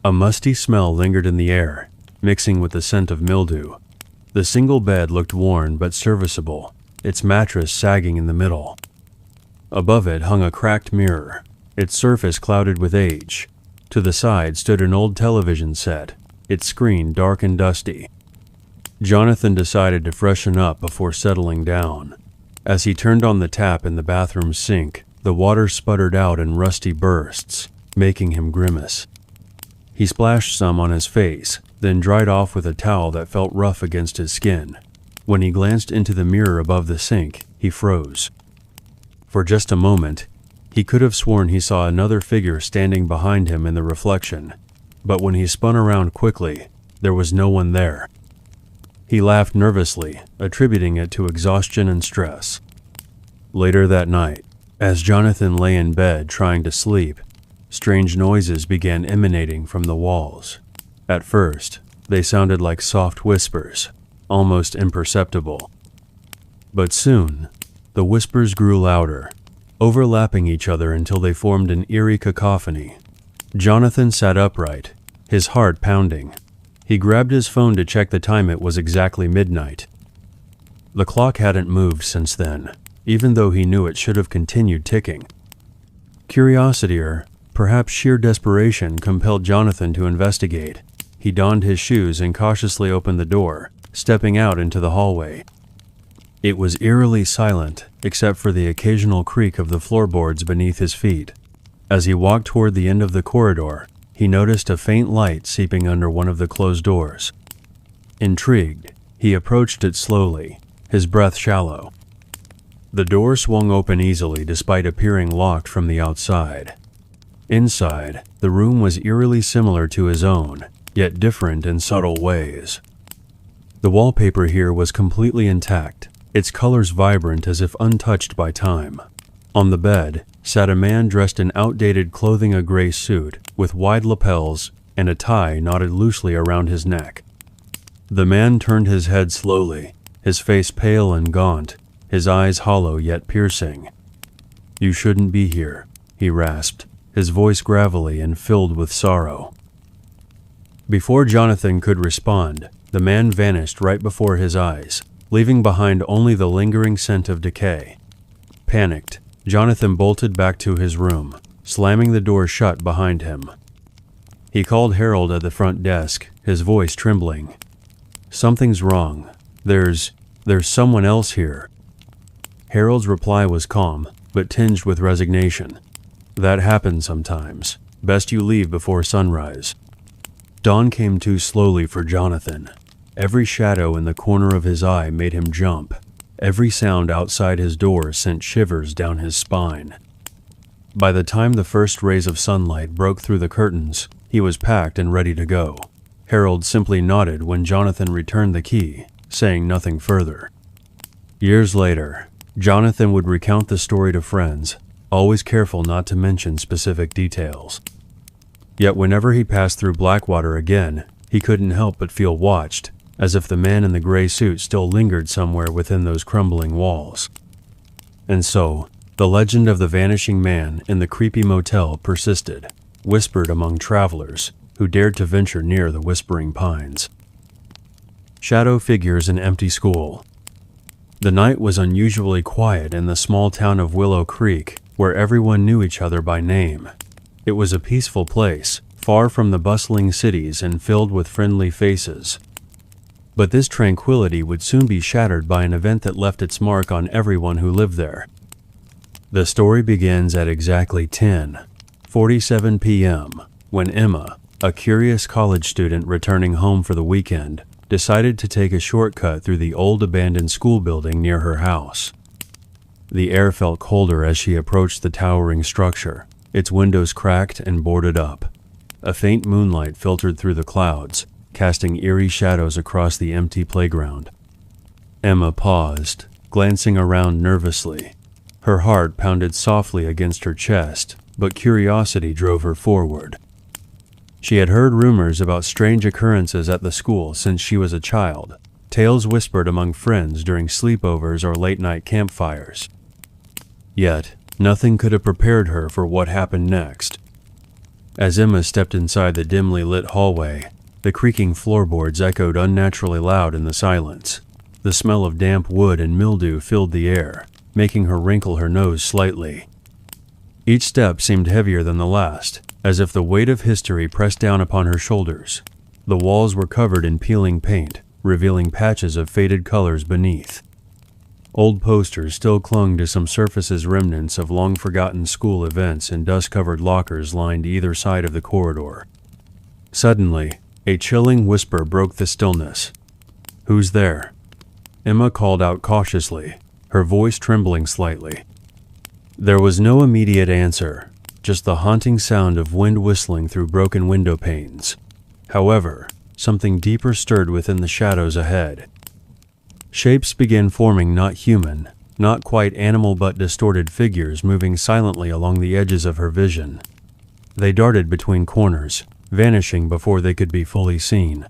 Speaker 2: A musty smell lingered in the air, mixing with the scent of mildew. The single bed looked worn but serviceable, its mattress sagging in the middle. Above it hung a cracked mirror, its surface clouded with age. To the side stood an old television set, its screen dark and dusty. Jonathan decided to freshen up before settling down. As he turned on the tap in the bathroom sink, the water sputtered out in rusty bursts, making him grimace. He splashed some on his face, then dried off with a towel that felt rough against his skin. When he glanced into the mirror above the sink, he froze. For just a moment, he could have sworn he saw another figure standing behind him in the reflection, but when he spun around quickly, there was no one there. He laughed nervously, attributing it to exhaustion and stress. Later that night, as Jonathan lay in bed trying to sleep, strange noises began emanating from the walls. At first, they sounded like soft whispers, almost imperceptible. But soon, the whispers grew louder, overlapping each other until they formed an eerie cacophony. Jonathan sat upright, his heart pounding. He grabbed his phone to check the time. It was exactly midnight. The clock hadn't moved since then, even though he knew it should have continued ticking. Curiosity, or perhaps sheer desperation, compelled Jonathan to investigate. He donned his shoes and cautiously opened the door, stepping out into the hallway. It was eerily silent, except for the occasional creak of the floorboards beneath his feet. As he walked toward the end of the corridor, he noticed a faint light seeping under one of the closed doors. Intrigued, he approached it slowly, his breath shallow. The door swung open easily despite appearing locked from the outside. Inside, the room was eerily similar to his own, yet different in subtle ways. The wallpaper here was completely intact, its colors vibrant as if untouched by time. On the bed sat a man dressed in outdated clothing, a gray suit with wide lapels and a tie knotted loosely around his neck. The man turned his head slowly, his face pale and gaunt, his eyes hollow yet piercing. "You shouldn't be here," he rasped, his voice gravelly and filled with sorrow. Before Jonathan could respond, the man vanished right before his eyes, leaving behind only the lingering scent of decay. Panicked, Jonathan bolted back to his room, slamming the door shut behind him. He called Harold at the front desk, his voice trembling. "Something's wrong. There's someone else here." Harold's reply was calm, but tinged with resignation. "That happens sometimes. Best you leave before sunrise." Dawn came too slowly for Jonathan. Every shadow in the corner of his eye made him jump. Every sound outside his door sent shivers down his spine. By the time the first rays of sunlight broke through the curtains, he was packed and ready to go. Harold simply nodded when Jonathan returned the key, saying nothing further. Years later, Jonathan would recount the story to friends, always careful not to mention specific details. Yet whenever he passed through Blackwater again, he couldn't help but feel watched, as if the man in the gray suit still lingered somewhere within those crumbling walls. And so, the legend of the vanishing man in the creepy motel persisted, whispered among travelers who dared to venture near the Whispering Pines. Shadow figures in empty school. The night was unusually quiet in the small town of Willow Creek, where everyone knew each other by name. It was a peaceful place, far from the bustling cities and filled with friendly faces. But this tranquility would soon be shattered by an event that left its mark on everyone who lived there. The story begins at exactly 10:47 p.m., when Emma, a curious college student returning home for the weekend, decided to take a shortcut through the old abandoned school building near her house. The air felt colder as she approached the towering structure, its windows cracked and boarded up. A faint moonlight filtered through the clouds, casting eerie shadows across the empty playground. Emma paused, glancing around nervously. Her heart pounded softly against her chest, but curiosity drove her forward. She had heard rumors about strange occurrences at the school since she was a child, tales whispered among friends during sleepovers or late-night campfires. Yet, nothing could have prepared her for what happened next. As Emma stepped inside the dimly lit hallway, the creaking floorboards echoed unnaturally loud in the silence. The smell of damp wood and mildew filled the air, making her wrinkle her nose slightly. Each step seemed heavier than the last, as if the weight of history pressed down upon her shoulders. The walls were covered in peeling paint, revealing patches of faded colors beneath. Old posters still clung to some surfaces, remnants of long-forgotten school events, and dust-covered lockers lined either side of the corridor. Suddenly, a chilling whisper broke the stillness. "Who's there?" Emma called out cautiously, her voice trembling slightly. There was no immediate answer, just the haunting sound of wind whistling through broken window panes. However, something deeper stirred within the shadows ahead. Shapes began forming, not human, not quite animal, but distorted figures moving silently along the edges of her vision. They darted between corners, vanishing before they could be fully seen.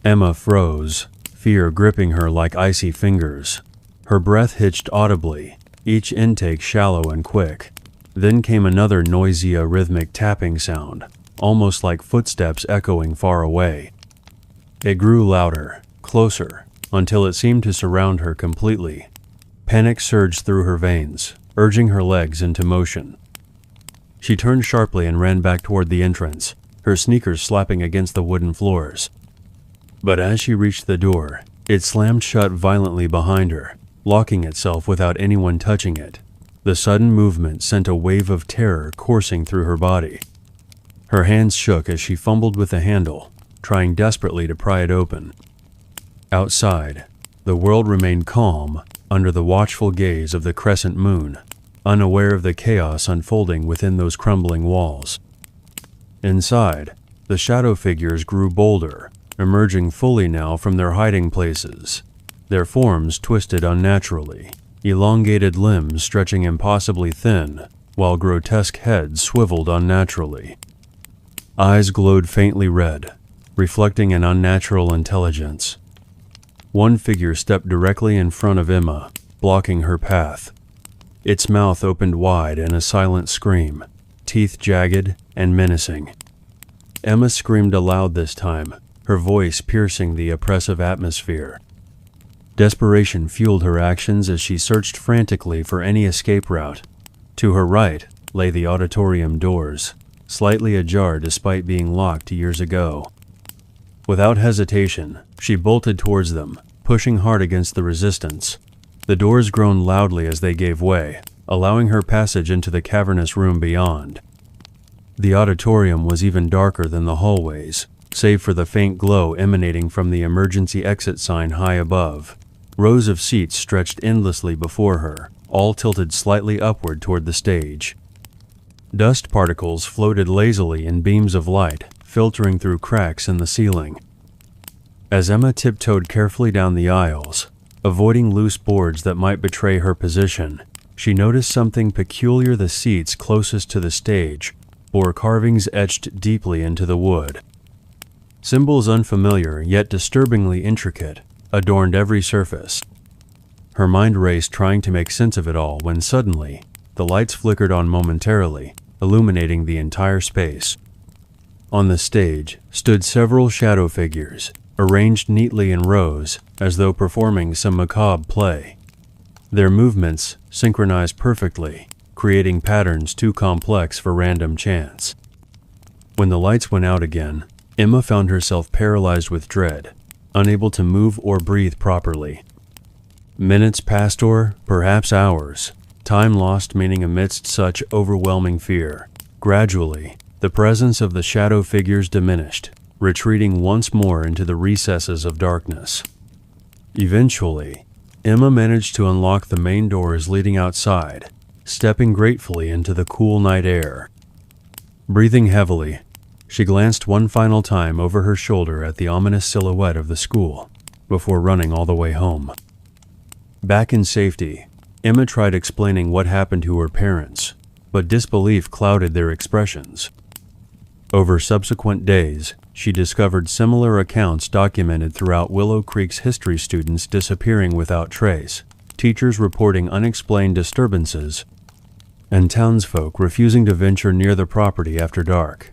Speaker 2: Emma froze, fear gripping her like icy fingers. Her breath hitched audibly, each intake shallow and quick. Then came another noisy, rhythmic tapping sound, almost like footsteps echoing far away. It grew louder, closer, until it seemed to surround her completely. Panic surged through her veins, urging her legs into motion. She turned sharply and ran back toward the entrance, her sneakers slapping against the wooden floors. But as she reached the door, it slammed shut violently behind her, locking itself without anyone touching it. The sudden movement sent a wave of terror coursing through her body. Her hands shook as she fumbled with the handle, trying desperately to pry it open. Outside, the world remained calm, under the watchful gaze of the crescent moon, unaware of the chaos unfolding within those crumbling walls. Inside, the shadow figures grew bolder, emerging fully now from their hiding places, their forms twisted unnaturally, elongated limbs stretching impossibly thin, while grotesque heads swiveled unnaturally. Eyes glowed faintly red, reflecting an unnatural intelligence. One figure stepped directly in front of Emma, blocking her path. Its mouth opened wide in a silent scream, teeth jagged and menacing. Emma screamed aloud this time, her voice piercing the oppressive atmosphere. Desperation fueled her actions as she searched frantically for any escape route. To her right lay the auditorium doors, slightly ajar despite being locked years ago. Without hesitation, she bolted towards them, pushing hard against the resistance. The doors groaned loudly as they gave way, allowing her passage into the cavernous room beyond. The auditorium was even darker than the hallways, save for the faint glow emanating from the emergency exit sign high above. Rows of seats stretched endlessly before her, all tilted slightly upward toward the stage. Dust particles floated lazily in beams of light, filtering through cracks in the ceiling. As Emma tiptoed carefully down the aisles, avoiding loose boards that might betray her position, she noticed something peculiar. The seats closest to the stage bore carvings etched deeply into the wood. Symbols unfamiliar yet disturbingly intricate adorned every surface. Her mind raced trying to make sense of it all when suddenly, the lights flickered on momentarily, illuminating the entire space. On the stage stood several shadow figures, arranged neatly in rows as though performing some macabre play. Their movements synchronized perfectly, creating patterns too complex for random chance. When the lights went out again, Emma found herself paralyzed with dread, unable to move or breathe properly. Minutes passed, or perhaps hours, time lost meaning amidst such overwhelming fear. Gradually, the presence of the shadow figures diminished, retreating once more into the recesses of darkness. Eventually, Emma managed to unlock the main doors leading outside, stepping gratefully into the cool night air. Breathing heavily, she glanced one final time over her shoulder at the ominous silhouette of the school, before running all the way home. Back in safety, Emma tried explaining what happened to her parents, but disbelief clouded their expressions. Over subsequent days, she discovered similar accounts documented throughout Willow Creek's history students disappearing without trace, teachers reporting unexplained disturbances, and townsfolk refusing to venture near the property after dark.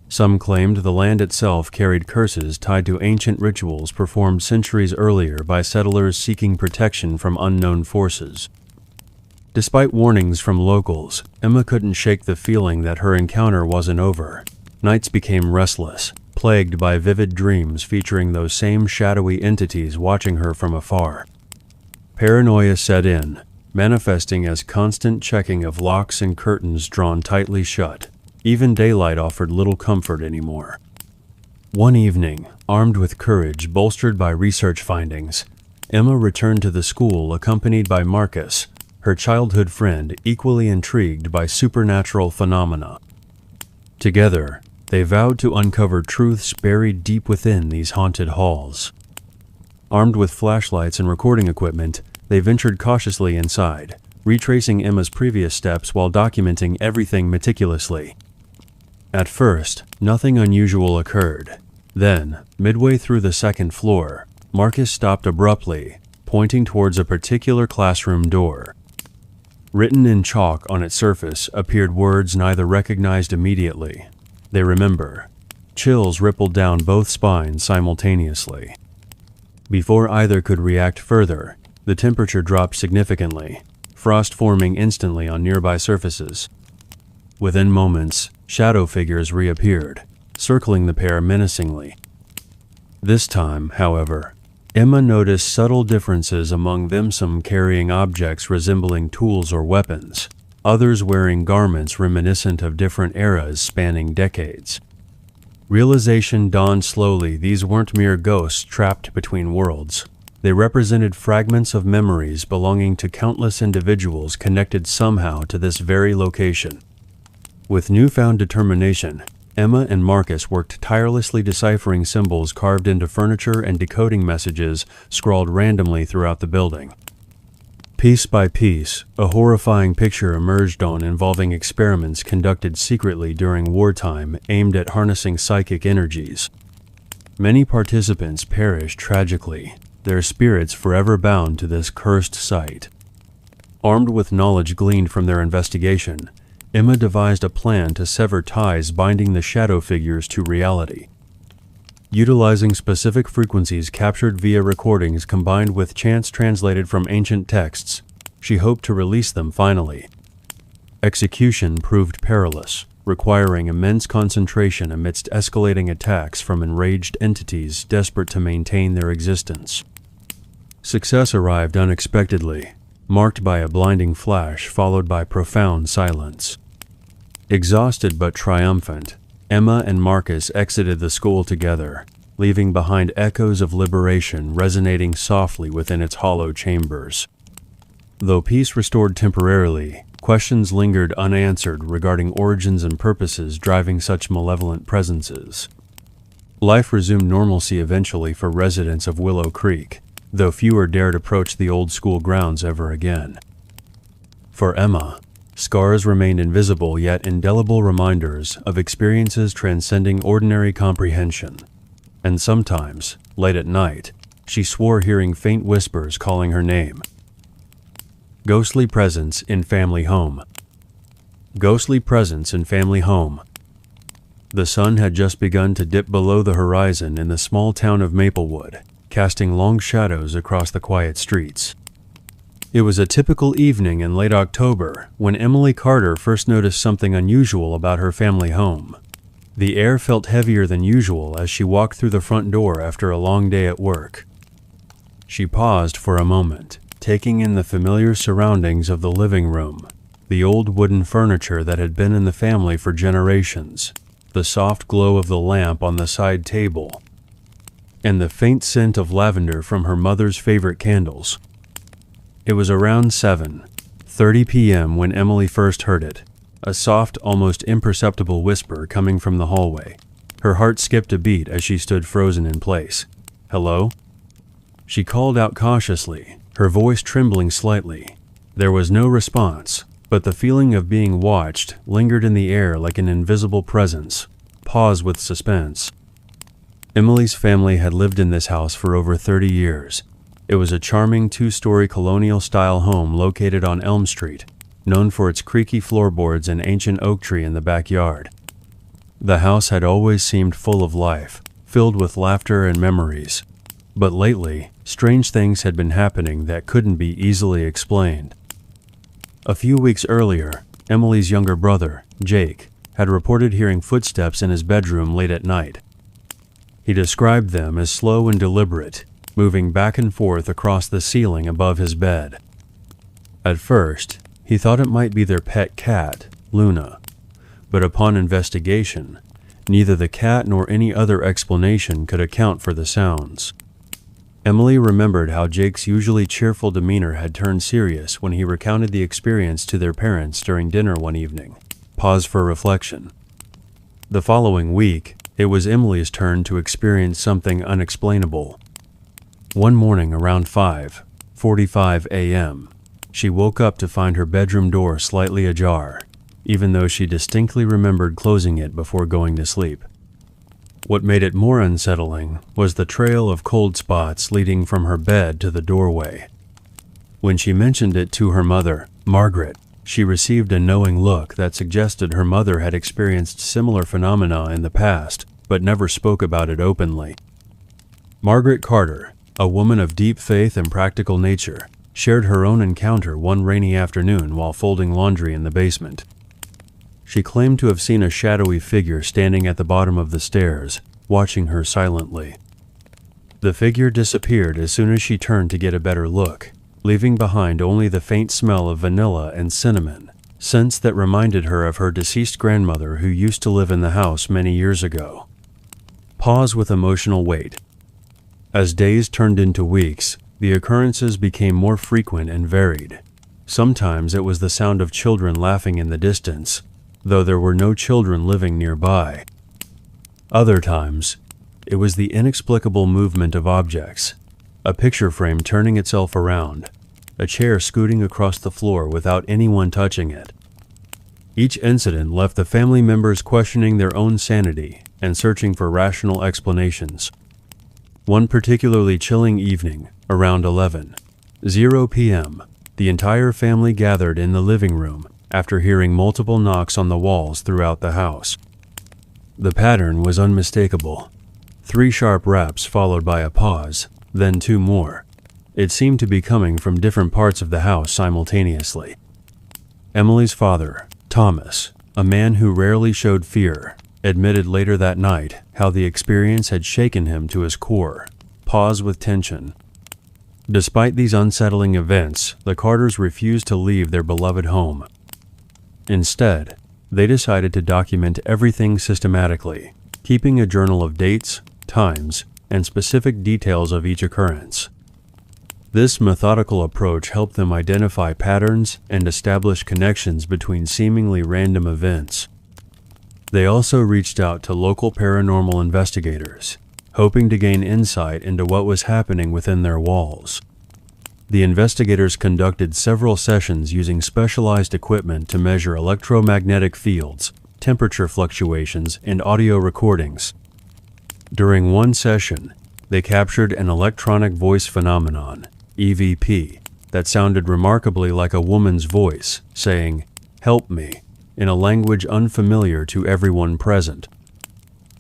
Speaker 2: Some claimed the land itself carried curses tied to ancient rituals performed centuries earlier by settlers seeking protection from unknown forces. Despite warnings from locals, Emma couldn't shake the feeling that her encounter wasn't over. Nights became restless, plagued by vivid dreams featuring those same shadowy entities watching her from afar. Paranoia set in, manifesting as constant checking of locks and curtains drawn tightly shut. Even daylight offered little comfort anymore. One evening, armed with courage bolstered by research findings, Emma returned to the school accompanied by Marcus, her childhood friend equally intrigued by supernatural phenomena. Together, they vowed to uncover truths buried deep within these haunted halls. Armed with flashlights and recording equipment, they ventured cautiously inside, retracing Emma's previous steps while documenting everything meticulously. At first, nothing unusual occurred. Then, midway through the second floor, Marcus stopped abruptly, pointing towards a particular classroom door. Written in chalk on its surface appeared words neither recognized immediately. They remember. Chills rippled down both spines simultaneously. Before either could react further, the temperature dropped significantly, frost forming instantly on nearby surfaces. Within moments, shadow figures reappeared, circling the pair menacingly. This time, however, Emma noticed subtle differences among them, some carrying objects resembling tools or weapons, others wearing garments reminiscent of different eras spanning decades. Realization dawned slowly. These weren't mere ghosts trapped between worlds. They represented fragments of memories belonging to countless individuals connected somehow to this very location. With newfound determination, Emma and Marcus worked tirelessly deciphering symbols carved into furniture and decoding messages scrawled randomly throughout the building. Piece by piece, a horrifying picture emerged involving experiments conducted secretly during wartime aimed at harnessing psychic energies. Many participants perished tragically, their spirits forever bound to this cursed site. Armed with knowledge gleaned from their investigation, Emma devised a plan to sever ties binding the shadow figures to reality. Utilizing specific frequencies captured via recordings combined with chants translated from ancient texts, she hoped to release them finally. Execution proved perilous, requiring immense concentration amidst escalating attacks from enraged entities desperate to maintain their existence. Success arrived unexpectedly, marked by a blinding flash followed by profound silence. Exhausted but triumphant, Emma and Marcus exited the school together, leaving behind echoes of liberation resonating softly within its hollow chambers. Though peace restored temporarily, questions lingered unanswered regarding origins and purposes driving such malevolent presences. Life resumed normalcy eventually for residents of Willow Creek, though fewer dared approach the old school grounds ever again. For Emma, scars remained invisible yet indelible reminders of experiences transcending ordinary comprehension. And sometimes, late at night, she swore hearing faint whispers calling her name. Ghostly presence in family home. Ghostly presence in family home. The sun had just begun to dip below the horizon in the small town of Maplewood, casting long shadows across the quiet streets. It was a typical evening in late October when Emily Carter first noticed something unusual about her family home. The air felt heavier than usual as she walked through the front door after a long day at work. She paused for a moment, taking in the familiar surroundings of the living room, the old wooden furniture that had been in the family for generations, the soft glow of the lamp on the side table, and the faint scent of lavender from her mother's favorite candles. It was around 7:30 p.m. when Emily first heard it, a soft, almost imperceptible whisper coming from the hallway. Her heart skipped a beat as she stood frozen in place. "Hello?" She called out cautiously, her voice trembling slightly. There was no response, but the feeling of being watched lingered in the air like an invisible presence, paused with suspense. Emily's family had lived in this house for over 30 years. It was a charming two-story colonial-style home located on Elm Street, known for its creaky floorboards and ancient oak tree in the backyard. The house had always seemed full of life, filled with laughter and memories. But lately, strange things had been happening that couldn't be easily explained. A few weeks earlier, Emily's younger brother, Jake, had reported hearing footsteps in his bedroom late at night. He described them as slow and deliberate, moving back and forth across the ceiling above his bed. At first, he thought it might be their pet cat, Luna, but upon investigation, neither the cat nor any other explanation could account for the sounds. Emily remembered how Jake's usually cheerful demeanor had turned serious when he recounted the experience to their parents during dinner one evening. Pause for reflection. The following week, it was Emily's turn to experience something unexplainable. One morning around 5:45 a.m., she woke up to find her bedroom door slightly ajar, even though she distinctly remembered closing it before going to sleep. What made it more unsettling was the trail of cold spots leading from her bed to the doorway. When she mentioned it to her mother, Margaret, she received a knowing look that suggested her mother had experienced similar phenomena in the past, but never spoke about it openly. Margaret Carter, a woman of deep faith and practical nature, shared her own encounter one rainy afternoon while folding laundry in the basement. She claimed to have seen a shadowy figure standing at the bottom of the stairs, watching her silently. The figure disappeared as soon as she turned to get a better look, leaving behind only the faint smell of vanilla and cinnamon, scents that reminded her of her deceased grandmother who used to live in the house many years ago. Pause with emotional weight. As days turned into weeks, The occurrences became more frequent and varied. Sometimes it was the sound of children laughing in the distance, though there were no children living nearby. Other times, it was the inexplicable movement of objects, a picture frame turning itself around, a chair scooting across the floor without anyone touching it. Each incident left the family members questioning their own sanity and searching for rational explanations. One particularly chilling evening, around 11:00 p.m., the entire family gathered in the living room after hearing multiple knocks on the walls throughout the house. The pattern was unmistakable. 3 sharp raps followed by a pause, then 2 more. It seemed to be coming from different parts of the house simultaneously. Emily's father, Thomas, a man who rarely showed fear, admitted later that night how the experience had shaken him to his core, paused with tension. Despite these unsettling events, the Carters refused to leave their beloved home. Instead, they decided to document everything systematically, keeping a journal of dates, times, and specific details of each occurrence. This methodical approach helped them identify patterns and establish connections between seemingly random events. They also reached out to local paranormal investigators, hoping to gain insight into what was happening within their walls. The investigators conducted several sessions using specialized equipment to measure electromagnetic fields, temperature fluctuations, and audio recordings. During one session, they captured an electronic voice phenomenon, EVP, that sounded remarkably like a woman's voice, saying, "Help me," in a language unfamiliar to everyone present.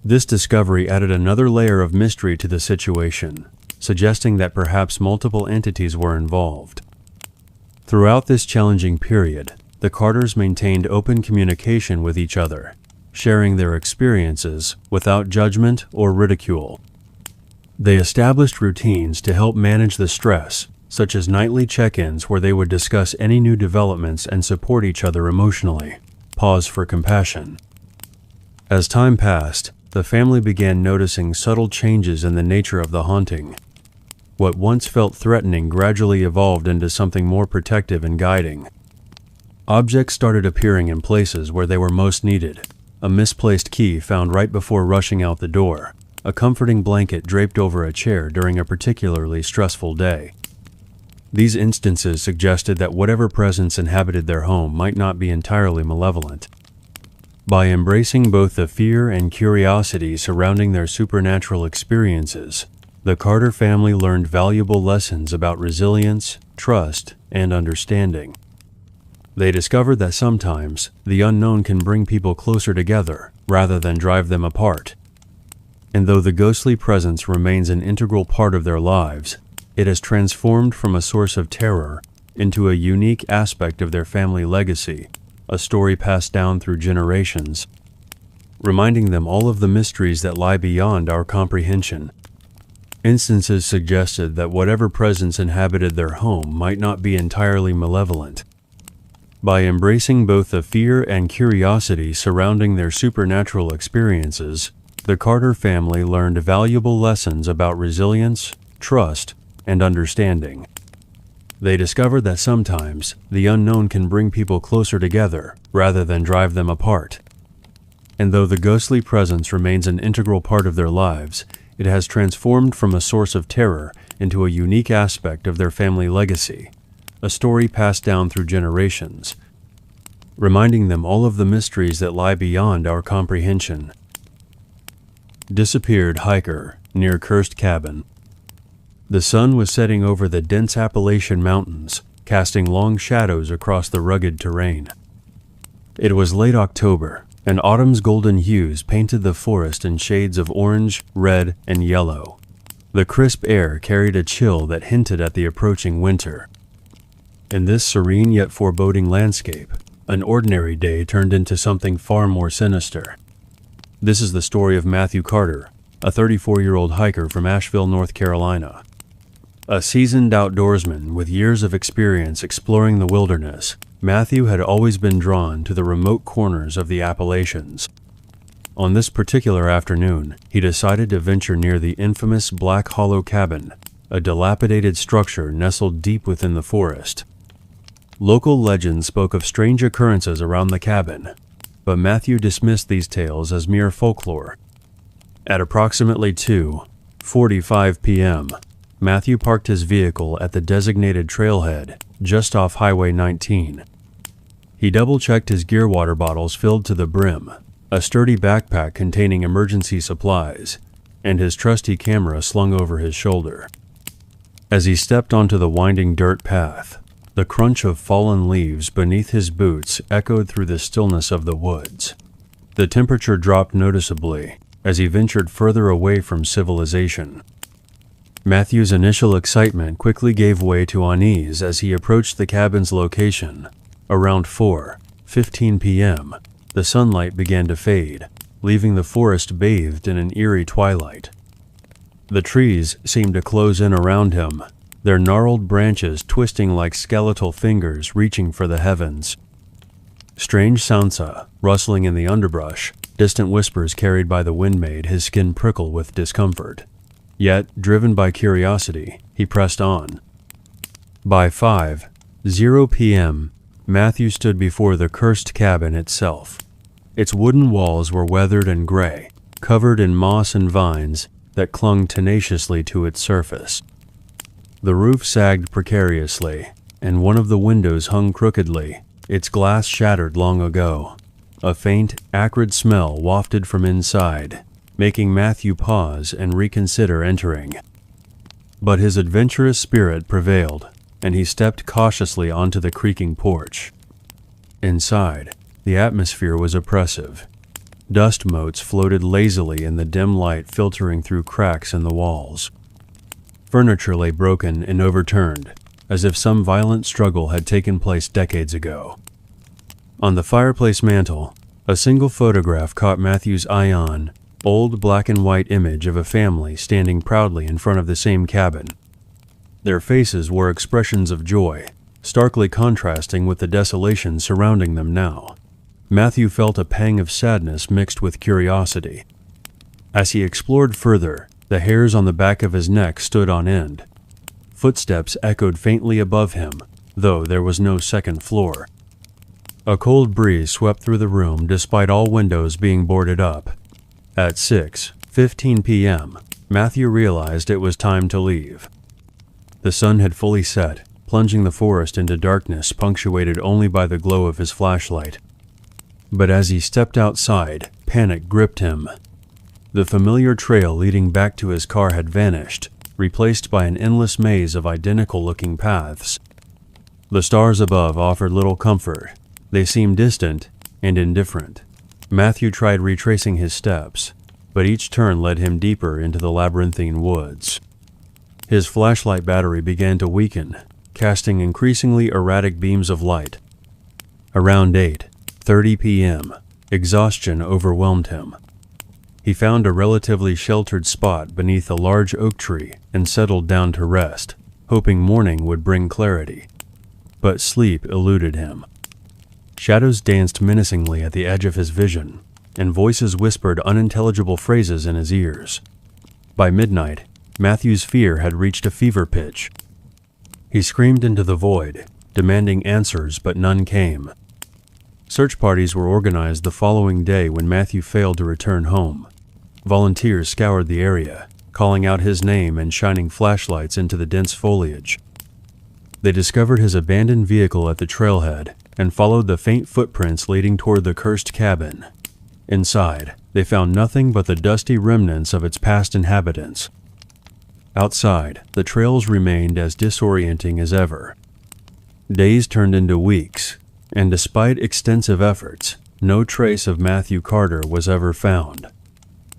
Speaker 2: This discovery added another layer of mystery to the situation, suggesting that perhaps multiple entities were involved. Throughout this challenging period, the Carters maintained open communication with each other, sharing their experiences without judgment or ridicule. They established routines to help manage the stress, such as nightly check-ins where they would discuss any new developments and support each other emotionally. Pause for compassion. As time passed, the family began noticing subtle changes in the nature of the haunting. What once felt threatening gradually evolved into something more protective and guiding. Objects started appearing in places where they were most needed. A misplaced key found right before rushing out the door. A comforting blanket draped over a chair during a particularly stressful day. These instances suggested that whatever presence inhabited their home might not be entirely malevolent. By embracing both the fear and curiosity surrounding their supernatural experiences, the Carter family learned valuable lessons about resilience, trust, and understanding. They discovered that sometimes the unknown can bring people closer together rather than drive them apart. And though the ghostly presence remains an integral part of their lives, it has transformed from a source of terror into a unique aspect of their family legacy, a story passed down through generations, reminding them all of the mysteries that lie beyond our comprehension. Instances suggested that whatever presence inhabited their home might not be entirely malevolent. By embracing both the fear and curiosity surrounding their supernatural experiences, the Carter family learned valuable lessons about resilience, trust, and understanding. They discovered that sometimes the unknown can bring people closer together rather than drive them apart. And though the ghostly presence remains an integral part of their lives, it has transformed from a source of terror into a unique aspect of their family legacy, a story passed down through generations, reminding them all of the mysteries that lie beyond our comprehension. Disappeared hiker near cursed cabin. The sun was setting over the dense Appalachian Mountains, casting long shadows across the rugged terrain. It was late October, and autumn's golden hues painted the forest in shades of orange, red, and yellow. The crisp air carried a chill that hinted at the approaching winter. In this serene yet foreboding landscape, an ordinary day turned into something far more sinister. This is the story of Matthew Carter, a 34-year-old hiker from Asheville, North Carolina. A seasoned outdoorsman with years of experience exploring the wilderness, Matthew had always been drawn to the remote corners of the Appalachians. On this particular afternoon, he decided to venture near the infamous Black Hollow Cabin, a dilapidated structure nestled deep within the forest. Local legends spoke of strange occurrences around the cabin, but Matthew dismissed these tales as mere folklore. At approximately 2:45 p.m., Matthew parked his vehicle at the designated trailhead just off Highway 19. He double-checked his gear water bottles filled to the brim, a sturdy backpack containing emergency supplies, and his trusty camera slung over his shoulder. As he stepped onto the winding dirt path, the crunch of fallen leaves beneath his boots echoed through the stillness of the woods. The temperature dropped noticeably as he ventured further away from civilization. Matthew's initial excitement quickly gave way to unease as he approached the cabin's location. Around 4:15 p.m., the sunlight began to fade, leaving the forest bathed in an eerie twilight. The trees seemed to close in around him, their gnarled branches twisting like skeletal fingers reaching for the heavens. Strange sounds, rustling in the underbrush, distant whispers carried by the wind made his skin prickle with discomfort. Yet, driven by curiosity, he pressed on. By 5:00 p.m., Matthew stood before the cursed cabin itself. Its wooden walls were weathered and gray, covered in moss and vines that clung tenaciously to its surface. The roof sagged precariously, and one of the windows hung crookedly, its glass shattered long ago. A faint, acrid smell wafted from inside, making Matthew pause and reconsider entering. But his adventurous spirit prevailed, and he stepped cautiously onto the creaking porch. Inside, the atmosphere was oppressive. Dust motes floated lazily in the dim light filtering through cracks in the walls. Furniture lay broken and overturned, as if some violent struggle had taken place decades ago. On the fireplace mantel, a single photograph caught Matthew's eye on, old black and white image of a family standing proudly in front of the same cabin. Their faces wore expressions of joy, starkly contrasting with the desolation surrounding them now. Matthew felt a pang of sadness mixed with curiosity. As he explored further, the hairs on the back of his neck stood on end. Footsteps echoed faintly above him, though there was no second floor. A cold breeze swept through the room despite all windows being boarded up. At 6:15 p.m., Matthew realized it was time to leave. The sun had fully set, plunging the forest into darkness punctuated only by the glow of his flashlight. But as he stepped outside, panic gripped him. The familiar trail leading back to his car had vanished, replaced by an endless maze of identical-looking paths. The stars above offered little comfort. They seemed distant and indifferent. Matthew tried retracing his steps, but each turn led him deeper into the labyrinthine woods. His flashlight battery began to weaken, casting increasingly erratic beams of light. Around 8:30 p.m., exhaustion overwhelmed him. He found a relatively sheltered spot beneath a large oak tree and settled down to rest, hoping morning would bring clarity. But sleep eluded him. Shadows danced menacingly at the edge of his vision, and voices whispered unintelligible phrases in his ears. By midnight, Matthew's fear had reached a fever pitch. He screamed into the void, demanding answers, but none came. Search parties were organized the following day when Matthew failed to return home. Volunteers scoured the area, calling out his name and shining flashlights into the dense foliage. They discovered his abandoned vehicle at the trailhead and followed the faint footprints leading toward the cursed cabin. Inside, they found nothing but the dusty remnants of its past inhabitants. Outside, the trails remained as disorienting as ever. Days turned into weeks, and despite extensive efforts, no trace of Matthew Carter was ever found.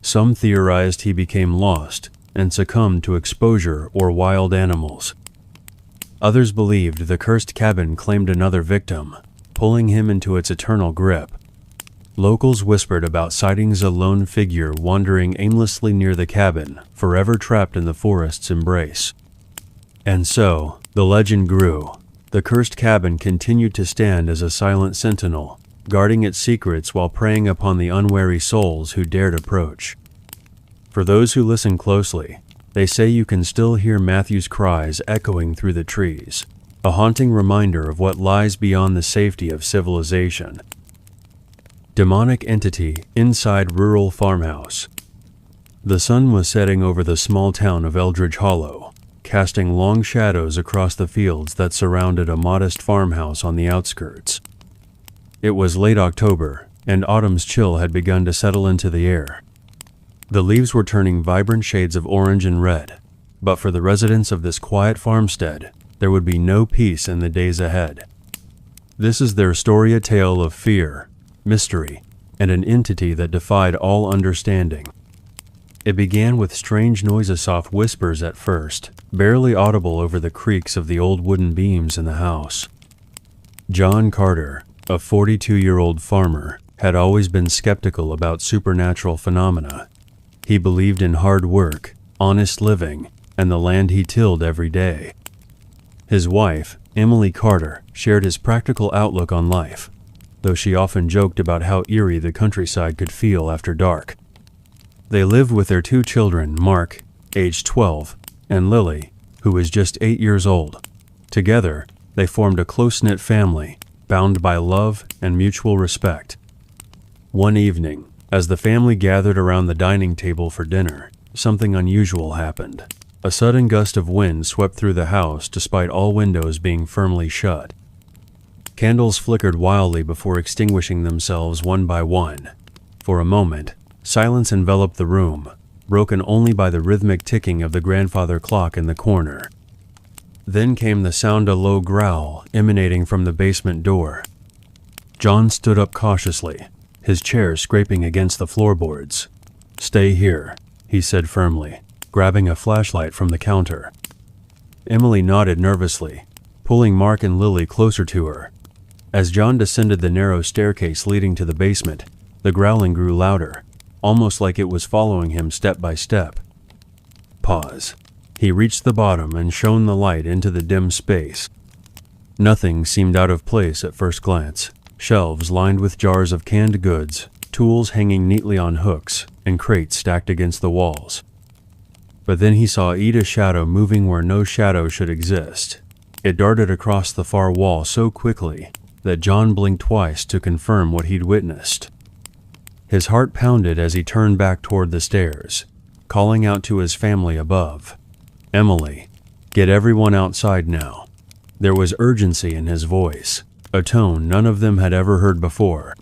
Speaker 2: Some theorized he became lost and succumbed to exposure or wild animals. Others believed the cursed cabin claimed another victim, pulling him into its eternal grip. Locals whispered about sightings a lone figure wandering aimlessly near the cabin, forever trapped in the forest's embrace. And so, the legend grew. The cursed cabin continued to stand as a silent sentinel, guarding its secrets while preying upon the unwary souls who dared approach. For those who listened closely, They say you can still hear Matthew's cries echoing through the trees, a haunting reminder of what lies beyond the safety of civilization. Demonic entity inside rural farmhouse. The sun was setting over the small town of Eldridge Hollow, casting long shadows across the fields that surrounded a modest farmhouse on the outskirts. It was late October, and autumn's chill had begun to settle into the air. The leaves were turning vibrant shades of orange and red, but for the residents of this quiet farmstead, there would be no peace in the days ahead. This is their story, a tale of fear, mystery, and an entity that defied all understanding. It began with strange noises, soft whispers at first, barely audible over the creaks of the old wooden beams in the house. John Carter, a 42-year-old farmer, had always been skeptical about supernatural phenomena. He believed in hard work, honest living, and the land he tilled every day. His wife, Emily Carter, shared his practical outlook on life, though she often joked about how eerie the countryside could feel after dark. They lived with their 2 children, Mark, aged 12, and Lily, who was just 8 years old. Together, they formed a close-knit family, bound by love and mutual respect. One evening, as the family gathered around the dining table for dinner, something unusual happened. A sudden gust of wind swept through the house despite all windows being firmly shut. Candles flickered wildly before extinguishing themselves one by one. For a moment, silence enveloped the room, broken only by the rhythmic ticking of the grandfather clock in the corner. Then came the sound of a low growl emanating from the basement door. John stood up cautiously, his chair scraping against the floorboards. "Stay here," he said firmly, grabbing a flashlight from the counter. Emily nodded nervously, pulling Mark and Lily closer to her. As John descended the narrow staircase leading to the basement, the growling grew louder, almost like it was following him step by step. Pause. He reached the bottom and shone the light into the dim space. Nothing seemed out of place at first glance. Shelves lined with jars of canned goods, tools hanging neatly on hooks, and crates stacked against the walls. But then he saw Ida's shadow moving where no shadow should exist. It darted across the far wall so quickly that John blinked twice to confirm what he'd witnessed. His heart pounded as he turned back toward the stairs, calling out to his family above. "Emily, get everyone outside now." There was urgency in his voice, a tone none of them had ever heard before.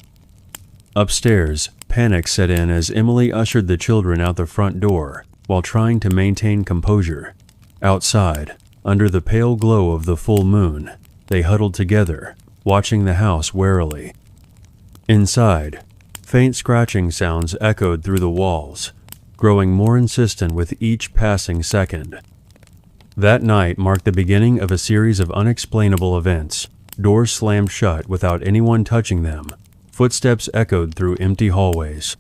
Speaker 2: Upstairs, panic set in as Emily ushered the children out the front door while trying to maintain composure. Outside, under the pale glow of the full moon, they huddled together, watching the house warily. Inside, faint scratching sounds echoed through the walls, growing more insistent with each passing second. That night marked the beginning of a series of unexplainable events. Doors slammed shut without anyone touching them. Footsteps echoed through empty hallways.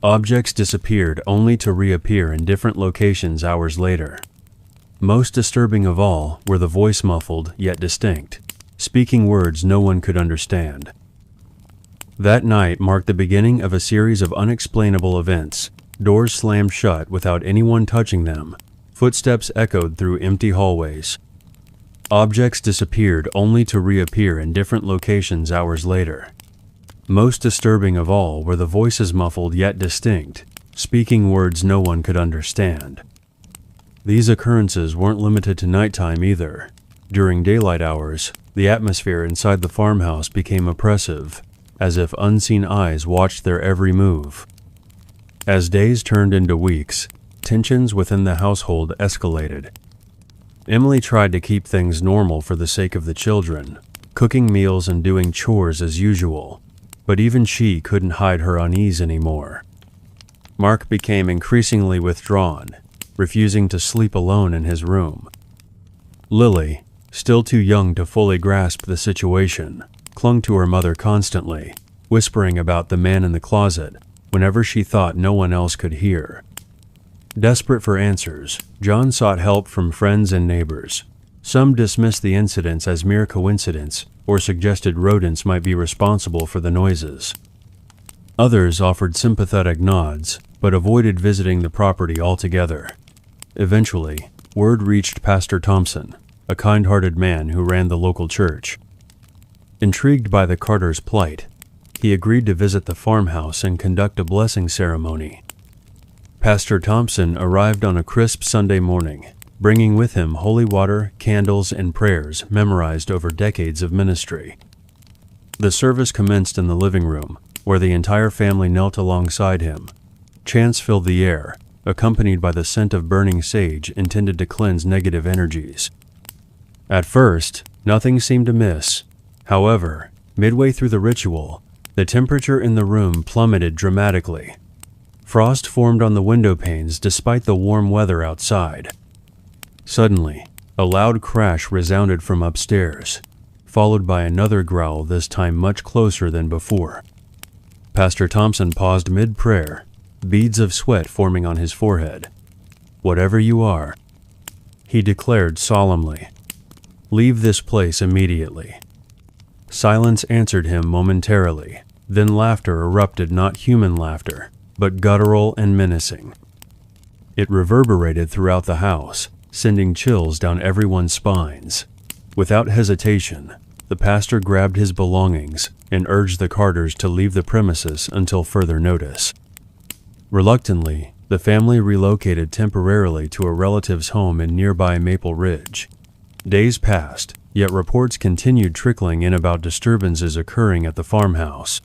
Speaker 2: Objects disappeared only to reappear in different locations hours later. Most disturbing of all were the voice muffled yet distinct, speaking words no one could understand. That night marked the beginning of a series of unexplainable events. Doors slammed shut without anyone touching them. Footsteps echoed through empty hallways. Objects disappeared only to reappear in different locations hours later. Most disturbing of all were the voices muffled yet distinct, speaking words no one could understand. These occurrences weren't limited to nighttime either. During daylight hours, the atmosphere inside the farmhouse became oppressive, as if unseen eyes watched their every move. As days turned into weeks, tensions within the household escalated. Emily tried to keep things normal for the sake of the children, cooking meals and doing chores as usual, but even she couldn't hide her unease anymore. Mark became increasingly withdrawn, refusing to sleep alone in his room. Lily, still too young to fully grasp the situation, clung to her mother constantly, whispering about the man in the closet whenever she thought no one else could hear. Desperate for answers, John sought help from friends and neighbors. Some dismissed the incidents as mere coincidence or suggested rodents might be responsible for the noises. Others offered sympathetic nods, but avoided visiting the property altogether. Eventually, word reached Pastor Thompson, a kind-hearted man who ran the local church. Intrigued by the Carters' plight, he agreed to visit the farmhouse and conduct a blessing ceremony. Pastor Thompson arrived on a crisp Sunday morning, bringing with him holy water, candles, and prayers memorized over decades of ministry. The service commenced in the living room, where the entire family knelt alongside him. Chants filled the air, accompanied by the scent of burning sage intended to cleanse negative energies. At first, nothing seemed amiss. However, midway through the ritual, the temperature in the room plummeted dramatically. Frost formed on the window panes despite the warm weather outside. Suddenly, a loud crash resounded from upstairs, followed by another growl, this time much closer than before. Pastor Thompson paused mid-prayer, beads of sweat forming on his forehead. "Whatever you are," he declared solemnly, "leave this place immediately." Silence answered him momentarily, then laughter erupted, not human laughter, but guttural and menacing. It reverberated throughout the house, sending chills down everyone's spines. Without hesitation, the pastor grabbed his belongings and urged the Carters to leave the premises until further notice. Reluctantly, the family relocated temporarily to a relative's home in nearby Maple Ridge. Days passed, yet reports continued trickling in about disturbances occurring at the farmhouse.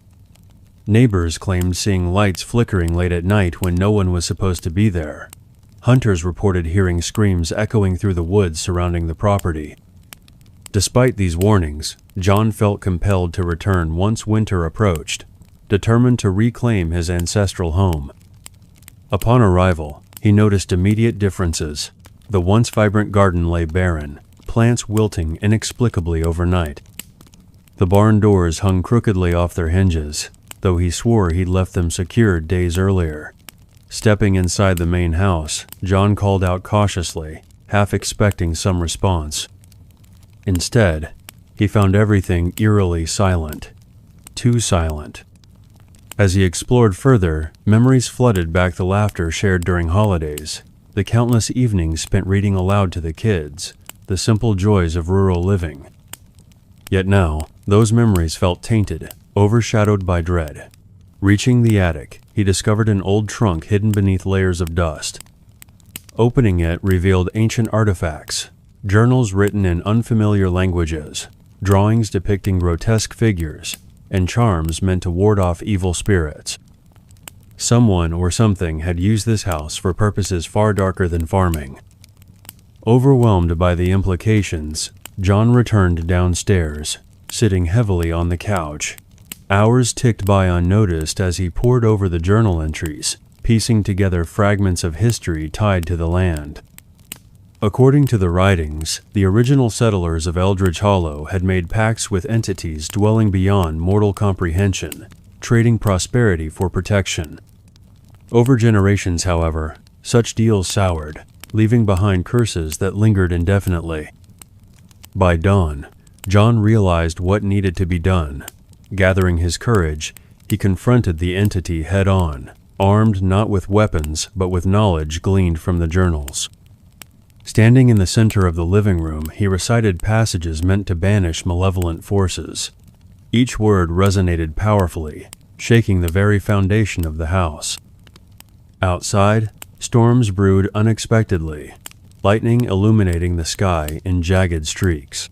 Speaker 2: Neighbors claimed seeing lights flickering late at night when no one was supposed to be there. Hunters reported hearing screams echoing through the woods surrounding the property. Despite these warnings, John felt compelled to return once winter approached, determined to reclaim his ancestral home. Upon arrival, he noticed immediate differences. The once vibrant garden lay barren, plants wilting inexplicably overnight. The barn doors hung crookedly off their hinges, though he swore he'd left them secured days earlier. Stepping inside the main house, John called out cautiously, half expecting some response. Instead, he found everything eerily silent. Too silent. As he explored further, memories flooded back the laughter shared during holidays, the countless evenings spent reading aloud to the kids, the simple joys of rural living. Yet now, those memories felt tainted, overshadowed by dread. Reaching the attic, he discovered an old trunk hidden beneath layers of dust. Opening it revealed ancient artifacts, journals written in unfamiliar languages, drawings depicting grotesque figures, and charms meant to ward off evil spirits. Someone or something had used this house for purposes far darker than farming. Overwhelmed by the implications, John returned downstairs, sitting heavily on the couch. Hours ticked by unnoticed as he pored over the journal entries, piecing together fragments of history tied to the land. According to the writings, the original settlers of Eldridge Hollow had made pacts with entities dwelling beyond mortal comprehension, trading prosperity for protection. Over generations, however, such deals soured, leaving behind curses that lingered indefinitely. By dawn, John realized what needed to be done. Gathering his courage, he confronted the entity head-on, armed not with weapons but with knowledge gleaned from the journals. Standing in the center of the living room, he recited passages meant to banish malevolent forces. Each word resonated powerfully, shaking the very foundation of the house. Outside, storms brewed unexpectedly, lightning illuminating the sky in jagged streaks.